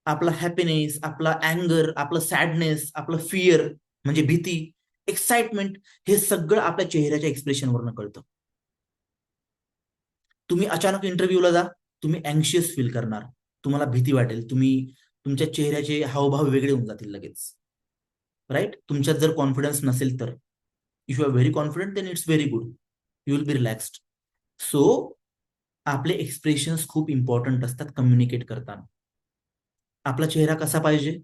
आपला हॅपीनेस, आपला अँगर, आपलं सॅडनेस, आपलं फिअर म्हणजे भीती, एक्साइटमेंट, हे सगळं आपल्या चेहऱ्याच्या एक्सप्रेशनवरनं कळतं. तुम्ही अचानक इंटरव्ह्यूला जा, तुम्ही अँशियस फील करणार, तुम्हाला भीती वाटेल, तुमच्या चेहऱ्याचे हावभाव वेगळे होऊन जातील लगेच, राईट. तुमच्यात जर कॉन्फिडन्स नसेल तर, if you are very confident then it's very good, you will be relaxed. So आपले एक्सप्रेशन्स खूप इम्पॉर्टंट असतात कम्युनिकेट करताना. आपला चेहरा कसा पाहिजे?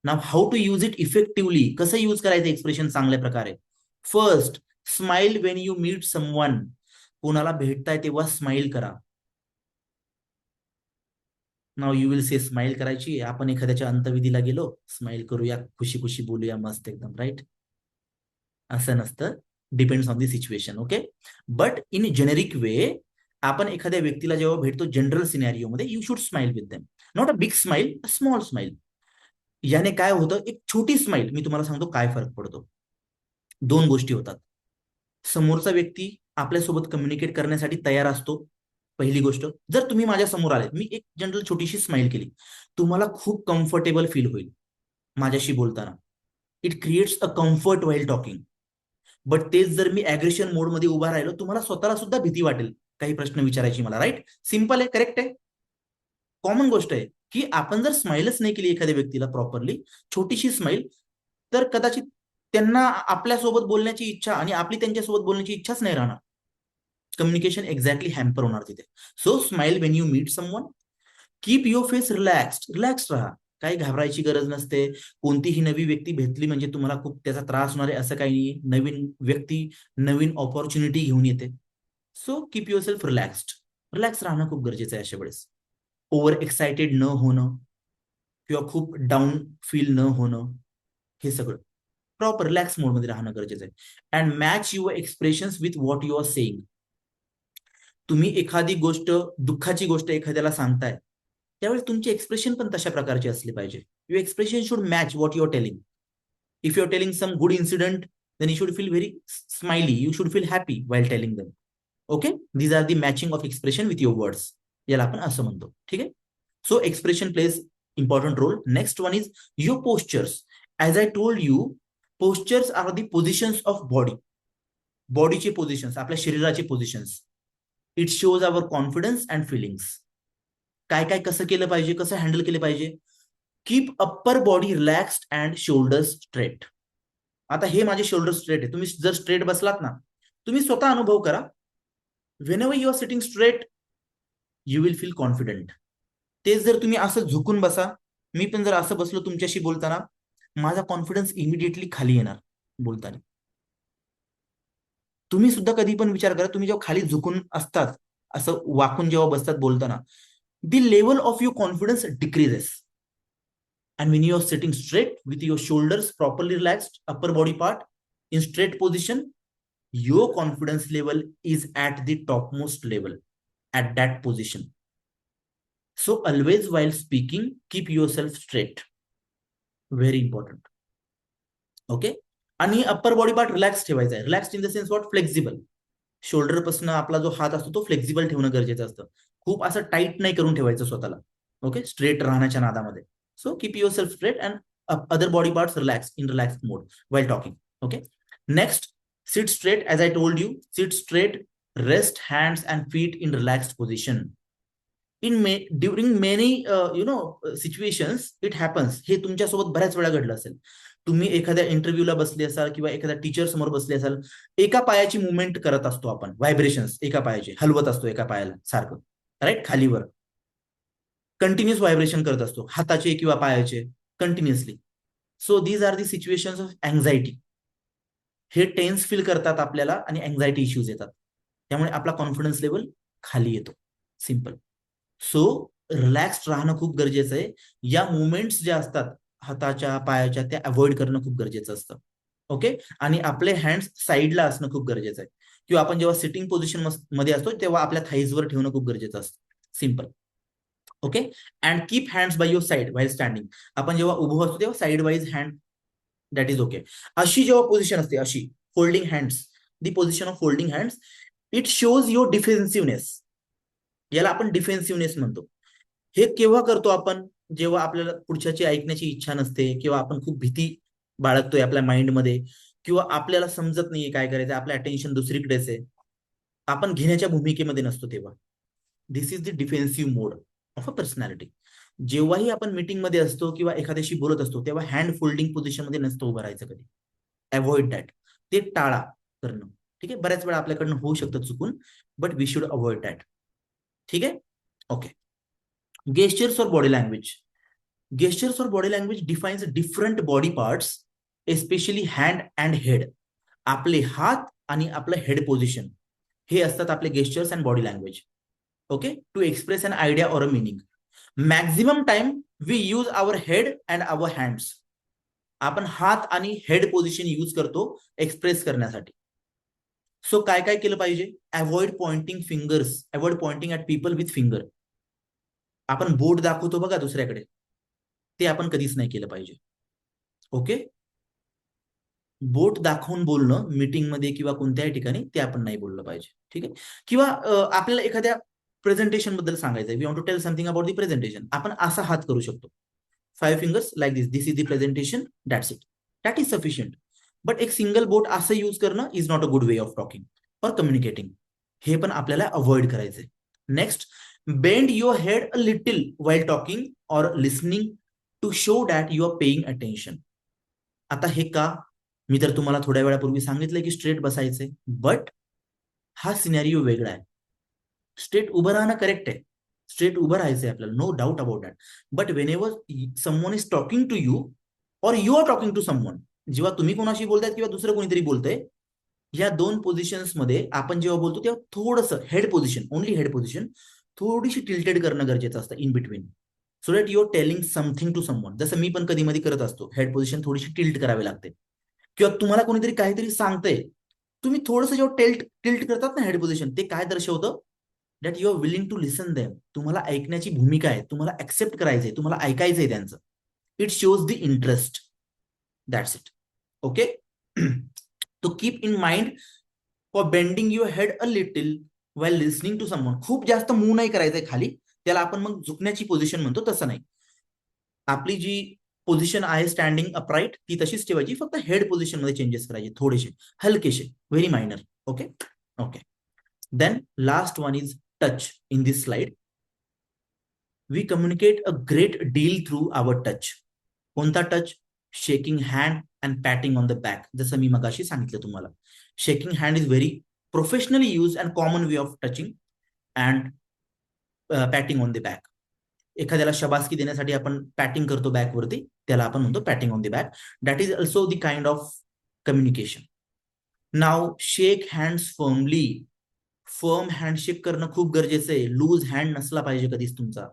Now how to use it effectively. कसं यूज करायचं एक्सप्रेशन चांगल्या प्रकारे? First, smile when you meet someone. कोणाला भेटताय तेव्हा स्माइल करा. Now you will say smile करायची. आपण एखाद्याच्या अंतविधीला गेलो, स्माइल करूया, खुशी खुशी बोलूया, मस्त एकदम, राईट. असं नसतं. Depends on the situation. Okay, but in generic way, आपण एखाद्या व्यक्तीला जेव्हा भेटतो जनरल सिनॅरिओ मध्ये, you should smile with them. Not a big smile, a small smile. याने काय होतं, एक छोटी स्माइल, मी तुम्हाला सांगतो काय फरक पडतो. दोन गोष्टी होतात. समोरचा व्यक्ती आपल्यासोबत कम्युनिकेट करण्यासाठी तयार असतो. पहिली गोष्ट, जर तुम्ही माझ्या समोर आले, मी एक जनरल छोटीशी स्माइल केली, तुम्हाला खूप कम्फर्टेबल फील होईल माझ्याशी बोलताना. It creates a comfort while talking. But तेच जर मी ऍग्रेशन मोडमध्ये उभा राहिलो, तुम्हाला स्वतःला सुद्धा भीती वाटेल काही प्रश्न विचारायची मला. राईट? सिम्पल आहे, करेक्ट आहे, कॉमन गोष्ट आहे की आपण जर स्माइलच नाही केली एखाद्या व्यक्तीला प्रॉपरली, छोटीशी स्माइल, तर कदाचित त्यांना आपल्यासोबत बोलण्याची इच्छा आणि आपली त्यांच्यासोबत बोलण्याची इच्छाच नाही राहणार. कम्युनिकेशन एक्झॅक्टली हॅम्पर होणार तिथे. So smile when you meet someone, keep your face relaxed. Relaxed राहा, काही घाबरायची गरज नसते. कोणतीही नवी व्यक्ती भेटली म्हणजे तुम्हाला खूप त्याचा त्रास होणार आहे असं काही नाही. नवीन व्यक्ती नवीन ऑपॉर्च्युनिटी घेऊन येते. सो keep your self relaxed. Relax राहणं खूप गरजेचं आहे अशा वेळेस. ओव्हर एक्साइटेड न होणं किंवा खूप डाऊन फील न होणं, हे सगळं प्रॉपर रिलॅक्स मोडमध्ये राहणं गरजेचं आहे. And match your expressions with what you are saying. तुम्ही एखादी गोष्ट, दुःखाची गोष्ट एखाद्याला सांगताय, त्यावेळेस तुमचे एक्सप्रेशन पण तशा प्रकारचे असले पाहिजे. Your expression should match what you are telling. If you are telling some good incident, then you should feel very smiley, you should feel happy while telling them. Okay, these are the matching of expression with your words, याला आपण असं म्हणतो. ठीक आहे? So expression plays important role. Next one is your postures. As I told you, postures are the positions of body. बॉडीचे positions, आपल्या शरीराचे positions. It shows our confidence and feelings. काय काय कसं केलं पाहिजे, कसं हँडल केलं पाहिजे. Keep upper body relaxed and shoulders straight. आता हे माझे शोल्डर स्ट्रेट आहे. तुम्ही जर स्ट्रेट बसलात ना, तुम्ही स्वतः अनुभव करा. Whenever you are sitting straight, you will feel confident. तेच जर तुम्ही असं झुकून बसा, मी पण जर असं बसलो तुमच्याशी बोलताना, माझा कॉन्फिडन्स इमिडिएटली खाली येणार बोलताना. तुम्ही सुद्धा कधी पण विचार करा, तुम्ही जेव्हा खाली झुकून असतात, असं वाकून जेव्हा बसतात बोलताना, the level of your confidence decreases. And when you are sitting straight with your shoulders properly relaxed, upper body part in straight position, your confidence level is at the topmost level at that position. So always while speaking, keep yourself straight. Very important. Okay. आणि upper body part relax ठेवायचा आहे. Relax in the sense what, flexible. Shoulder पासून आपला जो हात असतो तो flexible ठेवणं गरजेचं असतं. खूप असं टाईट नाही करून ठेवायचं स्वतःला. ओके, स्ट्रेट राहण्याच्या नादामध्ये. So keep yourself straight and other body parts relax in relax mode while talking. Okay. Next, sit straight. As I told you, sit straight, rest hands and feet in relaxed position. During many situations it happens. हे तुमच्यासोबत बऱ्याच वेळा घडलं असेल. तुम्ही एखाद्या इंटरव्ह्यूला बसले असाल किंवा एखाद्या टीचर समोर बसले असाल, एका पायाची मुवमेंट करत असतो आपण, व्हायब्रेशन्स एका पायाचे हलवत असतो एका पायाला सारखं, राईट, खालीवर कंटिन्युअस व्हायब्रेशन करत असतो हाताचे किंवा पायाचे continuously. So these are the situations of anxiety. हे टेन्स फील करतात आपल्याला आणि अँझायटी इश्यूज येतात, त्यामुळे आपला कॉन्फिडन्स लेवल खाली येतो. सिम्पल. सो रिलॅक्स्ड राहणं खूप गरजेचं आहे. या मुवमेंट्स ज्या असतात हाताच्या पायाच्या, त्या अवॉइड करणं खूप गरजेचं असतं. ओके. आणि आपले हँड्स साईडला असणं खूप गरजेचं आहे. किंवा आपण जेव्हा सिटिंग पोझिशन मध्ये असतो तेव्हा आपल्या थाईजवर ठेवणं खूप गरजेचं असतं. Simple. Okay. And keep hands by your side while standing. आपण जेव्हा उभं असतो तेव्हा side wise hand, that is okay. अशी जेव्हा पोझिशन असते, अशी folding hands, the position of folding hands, it shows your defensiveness. याला आपण डिफेन्सिव्हनेस म्हणतो. हे केव्हा करतो आपण, जेव्हा आपल्याला पुढच्याची ऐकण्याची इच्छा नसते किंवा आपण खूप भीती बाळगतोय आपल्या माइंडमध्ये किंवा आपल्याला समजत नाहीये काय करायचं, आपलं अटेन्शन दुसरीकडेच आहे, आपण घेण्याच्या भूमिकेमध्ये नसतो, तेव्हा this is the defensive mode of a personality. जेव्हाही आपण मीटिंग मध्ये असतो किंवा एखाद्याशी बोलत असतो तेव्हा हँड फोल्डिंग पोझिशन मध्ये नसतो उभं राहायचं कधी. Avoid that. ते टाळा करणं. ठीक आहे. बऱ्याच वेळा आपल्याकडनं होऊ शकतं चुकून, but we should avoid that. ठीक आहे. Okay. Gestures or body language. Gestures or body language defines different body parts, especially hand and head. आपले हात आणि आपलं हेड पोझिशन हे असतात आपले gestures and body language. Okay. To express an idea or a meaning. Maximum time we use our head and our hands. आपण हात आणि हेड पोझिशन यूज करतो एक्सप्रेस करण्यासाठी. सो काय काय केलं पाहिजे. Avoid pointing fingers, avoid pointing at people with finger. आपण बोट दाखवतो बघा दुसऱ्याकडे, ते आपण कधीच नाही केलं पाहिजे. ओके, बोट दाखवून बोलणं मीटिंगमध्ये किंवा कोणत्याही ठिकाणी ते आपण नाही बोललं पाहिजे. ठीक आहे. किंवा आपल्याला एखाद्या प्रेझेंटेशन बद्दल सांगायचं आहे, we want to tell something about the presentation, आपण असा हात करू शकतो, 5 fingers like this, this is the presentation, that's it, that is sufficient. But एक सिंगल बोट असं यूज करणं is not a good way of talking or communicating. हे पण आपल्याला अवॉइड करायचंय. Next, bend your head a little while talking or listening to show that you are paying attention. आता हे का, मी तर तुम्हाला थोड्या वेळापूर्वी सांगितलंय की स्ट्रेट बसायचंय, बट हा सिनेरिओ वेगळा आहे. स्ट्रेट उभं राहणं करेक्ट आहे, स्ट्रेट उभं राहायचंय आपल्याला, no doubt about that. But whenever someone is talking to you or you are talking to someone, जेव्हा तुम्ही कोणाशी बोलताय किंवा दुसरं कोणीतरी बोलतंय, या दोन पोझिशन्स मध्ये आपण जेव्हा बोलतो तेव्हा थोडंसं head position, only head position थोडीशी टिल्टेड करणं गरजेचं असतं in between, so that you are telling something to someone. जसं मी पण कधी मध्ये करत असतो, हेड पोझिशन थोडीशी टिल्ट करावी लागते. किंवा तुम्हाला कोणीतरी काहीतरी सांगतंय, तुम्ही थोडंसं जेव्हा टिल्ट करतात ना हेड पोझिशन, ते काय दर्शवतं, that you are willing to listen them. तुम्हाला ऐकण्याची भूमिका आहे, तुम्हाला ऍक्सेप्ट करायचंय, तुम्हाला ऐकायचंय त्यांचं. It shows the interest, that's it. Okay, तो keep in mind for bending your head a little while listening to someone. खूप जास्त मूव नाही करायचंय खाली, त्याला आपण मग झुकण्याची पोझिशन म्हणतो, तसं नाही. आपली जी पोझिशन आहे स्टँडिंग अपराईट ती तशीच ठेवायची, फक्त हेड पोझिशन मध्ये चेंजेस करायचे थोडेसे, हलकेसे, very minor. Okay okay. Then last one is touch. In this slide we communicate a great deal through our touch. कोणता touch? Shaking hand and patting on the back. जसं मी मगाशी सांगितलं तुम्हाला, shaking hand is very professionally use and common way of touching, and patting on the back. एखाद्याला शबासकी देण्यासाठी आपण पॅटिंग करतो बॅकवरती, त्याला आपण म्हणतो patting on the back. That is also the kind of communication. Now shake hands firmly. Firm handshake करणं खूप गरजेचं आहे, लूज हँड नसला पाहिजे कधीच तुमचा.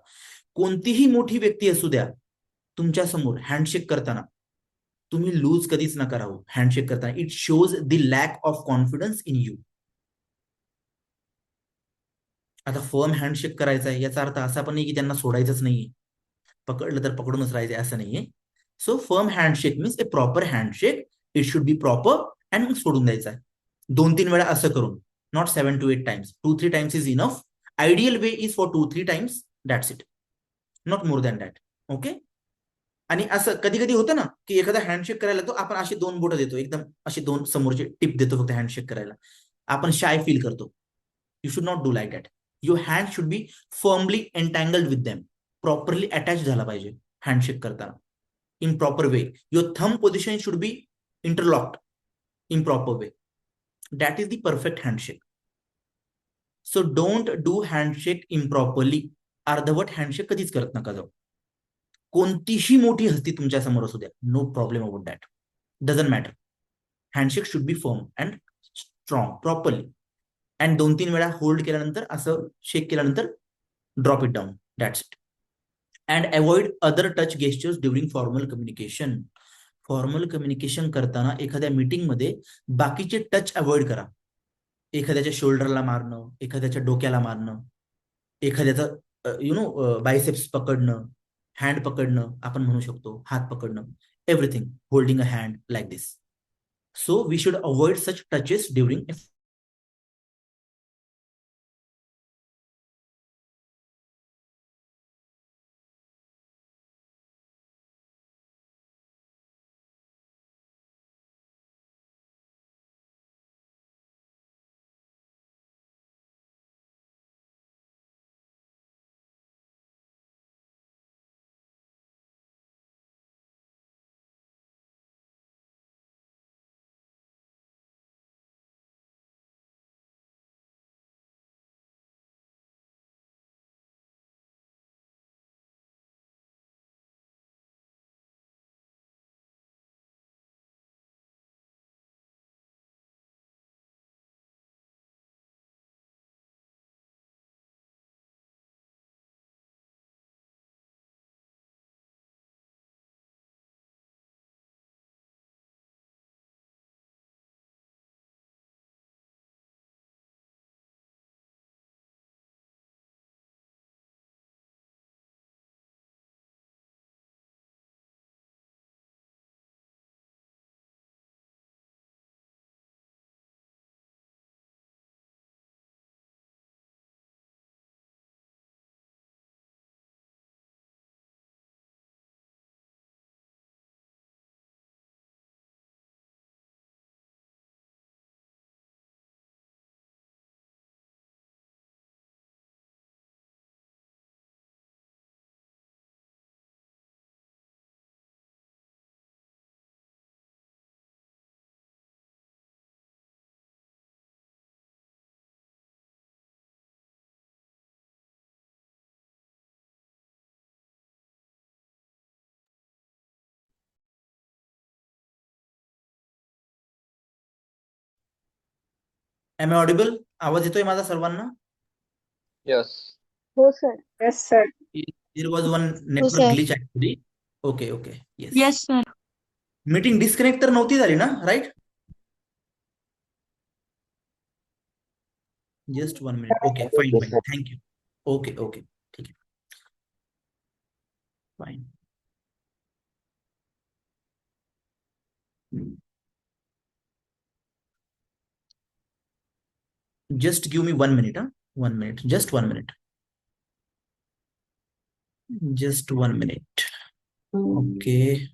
कोणतीही मोठी व्यक्ती असू द्या, तुमच्या समोर हँडशेक करताना तुम्ही लूज कधीच नका राहू हँडशेक करताना. It shows the lack of confidence in you. आता फर्म हँडशेक करायचा आहे याचा अर्थ असा पण नाही की त्यांना सोडायचंच नाहीये, पकडलं तर पकडूनच राहायचंय असं नाहीये. So firm handshake means a proper handshake, it should be proper, and मग सोडून द्यायचा आहे 2-3 वेळा असं करून, not 7 to 8 times. 2-3 times is enough. Ideal way is for 2-3 times, that's it, not more than that. Okay. आणि असं कधी कधी होतं ना की एखादा हँडशेक करायला तो आपण अशी 2 बोटं देतो, एकदम अशी 2 समोरचे टिप देतो फक्त हँडशेक करायला, आपण शाय फील करतो. You should not do like that. Your hand should be firmly entangled with them, properly attach झाला पाहिजे हँडशेक करताना in proper way. Your thumb position should be interlocked in proper way. That is the perfect handshake. So don't do handshake improperly. अर्धवट handshake कधीच करत नका जाऊ. कोणतीही मोठी हस्ती तुमच्या समोर असू द्या, no problem about that, doesn't matter. Handshake should be firm and strong, properly. And 2-3 वेळा होल्ड केल्यानंतर, असं शेक केल्यानंतर drop it down, that's it. And avoid other touch gestures during formal communication. Formal communication करताना एखाद्या मीटिंगमध्ये बाकीचे touch avoid करा. एखाद्याच्या शोल्डरला मारणं, एखाद्याच्या डोक्याला मारणं, एखाद्याचा बायसेप्स पकडणं, हँड पकडणं, आपण म्हणू शकतो हात पकडणं, everything holding a hand like this. So we should avoid such touches during am I audible? आवाज येतोय माझा सर्वांना? Yes. हो sir. Yes, sir. There was one हो network sir. glitch actually. Okay, okay. Yes. Yes sir. Meeting disconnect तर नव्हती झाली ना, right? Just 1 minute. Okay, fine fine. Thank you. Okay okay, ठीक आहे. Fine. Just give me 1 minute, huh? 1 minute. Just 1 minute. Just 1 minute. Okay.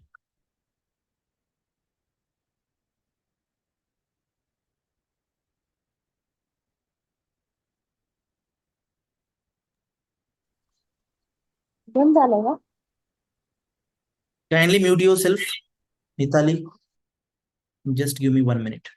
बंद झालं का? Kindly mute yourself, Nitali. Just give me 1 minute.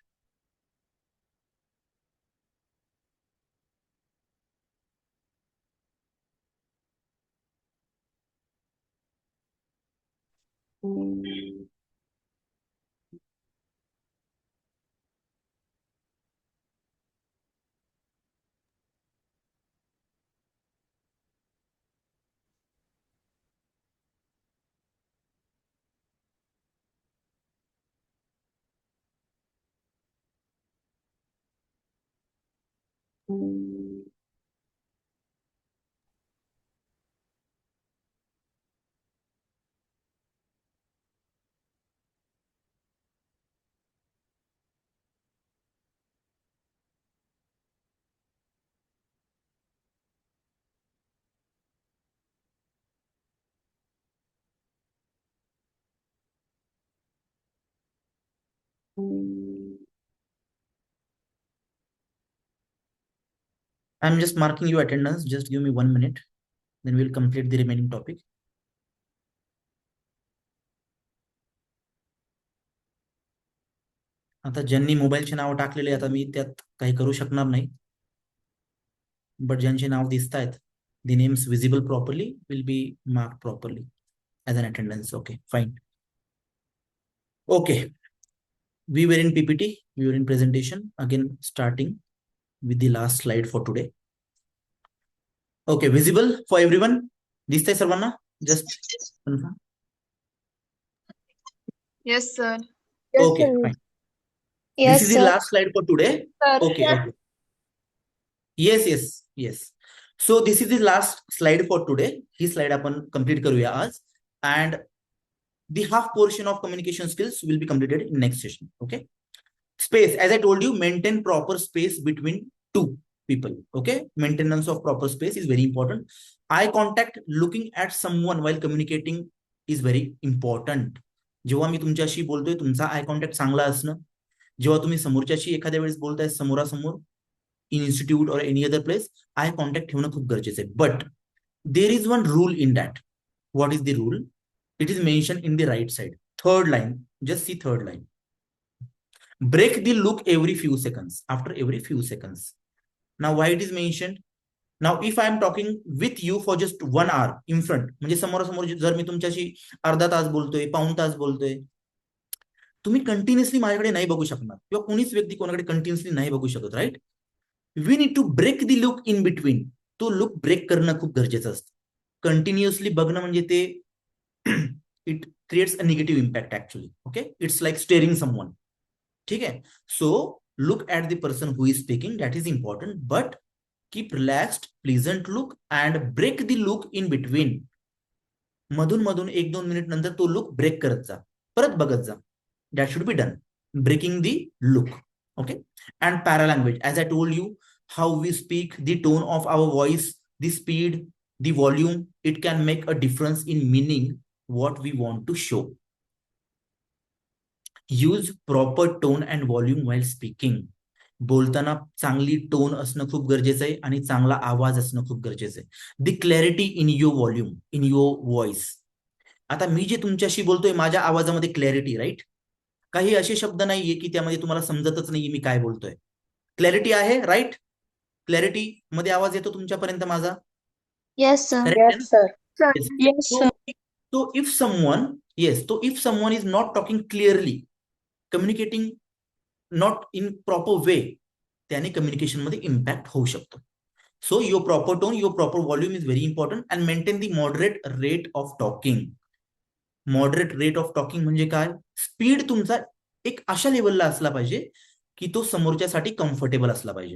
I'm just marking your attendance. Just give me 1 minute. Then we'll complete the remaining topic. आता ज्यांनी मोबाईलचे नाव टाकलेले आता मी त्यात काही करू शकणार नाही. बट ज्यांचे नाव दिसत आहेत, the names visible properly will be marked properly as an attendance. Okay, fine. Okay, we were in PPT, we were in presentation. Again, starting with the last slide for today. Okay, visible for everyone? दिसतंय सर्वांना? Just confirm. Yes, sir. Yes, Okay, sir. fine. Yes This is the sir. last slide for today. Sir. Okay, okay. Yes, yes, yes. So this is the last slide for today. He slide आपण complete करूया आज. And the half portion of communication skills will be completed in next session. Okay. Space, as I told you, maintain proper space between two people. Okay. Maintenance of proper space is very important. Eye contact, looking at someone while communicating is very important. जेव्हा मी तुमच्याशी बोलतोय, तुमचा eye contact चांगला असणं. जेव्हा तुम्ही समोरच्याशी एखाद्या वेळेस बोलताय समोरासमोर, in institute or any other place, eye contact ठेवणं खूप गरजेचं आहे. But there is one rule in that. What is the rule? It is mentioned in the right side. Third line. Just see third line. Break the look every few seconds. After every few seconds. Now why it is mentioned? Now if I am talking with you for just 1 hour in front, म्हणजे समोरासमोर जर मी तुमच्याशी अर्धा तास बोलतोय, पाऊण तास बोलतोय, तुम्ही continuously माझ्याकडे नाही बघू शकणार, किंवा कोणीच व्यक्ती कोणाकडे कंटिन्युअसली नाही बघू शकत, right? We need to break the look in between. तो लुक ब्रेक करणं खूप गरजेचं असतं. कंटिन्युअसली बघणं म्हणजे ते it creates a negative impact actually. Okay, it's like staring someone. ठीक आहे. So look at the person who is speaking, that is important, but keep relaxed, pleasant look and break the look in between. मधून मधून 1-2 minute नंतर तो look break करत जा, परत बघत जा. That should be done. Breaking the look. Okay. And paralanguage, as I told you, how we speak, the tone of our voice, the speed, the volume, it can make a difference in meaning what we want to show. Use proper tone and volume while speaking. बोलताना चांगली tone असणं खूप गरजेचं आहे आणि चांगला आवाज असणं खूप गरजेचं आहे. The clarity in your volume, in your voice. आता मी जे तुमच्याशी बोलतोय माझ्या आवाजामध्ये क्लॅरिटी, राईट? काही असे शब्द नाहीये की त्यामध्ये तुम्हाला समजतच नाहीये मी काय बोलतोय. क्लॅरिटी आहे, राईट? क्लॅरिटी मध्ये आवाज येतो तुमच्यापर्यंत माझा? Yes sir. Yes, sir. Yes. Yes So, sir. so if someone is not talking clearly, communicating not in proper way, त्याने कम्युनिकेशन मध्ये इम्पॅक्ट होऊ शकतो. So your proper tone, your proper volume is very important and maintain the moderate rate of talking. Moderate rate of talking म्हणजे काय? Speed तुमचा एक अशा लेवलला असला पाहिजे की तो समोरच्यासाठी कम्फर्टेबल असला पाहिजे.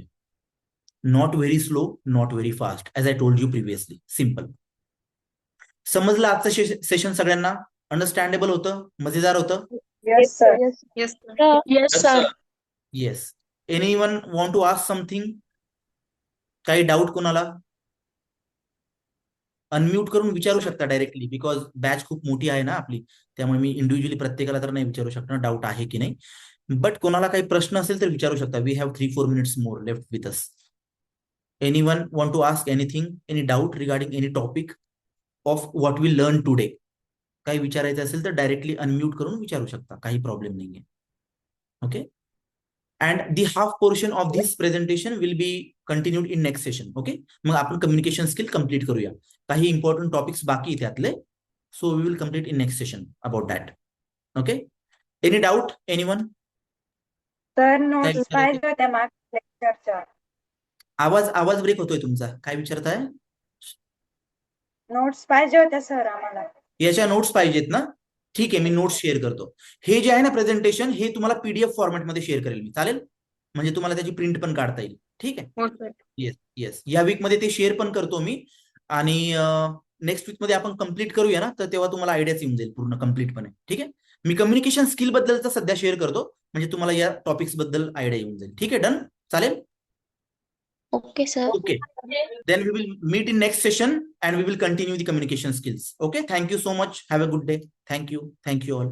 Not very slow, not very fast, as I told you previously. Simple. समजलं आजचं सेशन सगळ्यांना? अंडरस्टँडेबल होतं? मजेदार होतं? Yes, sir. Yes. Yes, sir. Yes, sir. Yes. Anyone want to ask something? काही डाऊट कोणाला? अनम्यूट करून विचारू शकता डायरेक्टली, बिकॉज बॅच खूप मोठी आहे ना आपली, त्यामुळे मी इंडिव्हिज्युअली प्रत्येकाला तर नाही विचारू शकणार डाऊट आहे की नाही. बट कोणाला काही प्रश्न असेल तर विचारू शकता. We have 3-4 minutes more left with us. Anyone want to ask anything, any doubt regarding any topic of what we learn today? काही विचारायचं असेल तर डायरेक्टली अनम्यूट करून विचारू शकता, काही प्रॉब्लेम नाहीये. Okay. And the half portion of this presentation will be continued in next session. Okay. मग आपण कम्युनिकेशन स्किल कम्प्लीट करूया. काही इम्पॉर्टंट टॉपिक्स बाकी आहे त्यातले, so we will complete in next session about that. Okay. Any doubt anyone? तर notes पाहिजे होत्या मागच्या लेक्चरच्या. आवाज ब्रेक होतोय तुमचा. काय विचारताय? नोट्स पाहिजे होत्या सर आम्हाला. याच्या नोट्स पाहिजेत ना? ठीक आहे, मी नोट्स शेअर करतो. हे जे आहे ना प्रेझेंटेशन, हे तुम्हाला पीडीएफ फॉर्मॅटमध्ये शेअर करेल मी. चालेल? म्हणजे तुम्हाला त्याची प्रिंट पण काढता येईल. ठीक आहे? हो, sir. Yes yes. या वीकमध्ये ते शेअर पण करतो मी, आणि नेक्स्ट वीकमध्ये आपण कम्प्लीट करूया ना, तर तेव्हा तुम्हाला आयडियाच येऊन जाईल पूर्ण कम्प्लीटपणे. ठीक आहे? मी कम्युनिकेशन स्किल बद्दलचा सध्या शेअर करतो, म्हणजे तुम्हाला या टॉपिक्स बद्दल आयडिया येऊन जाईल. ठीक आहे? डन? चालेल? Okay, sir. Okay. Then we will meet in next session and we will continue the communication skills. Okay. Thank you so much. Have a good day. Thank you. Thank you all.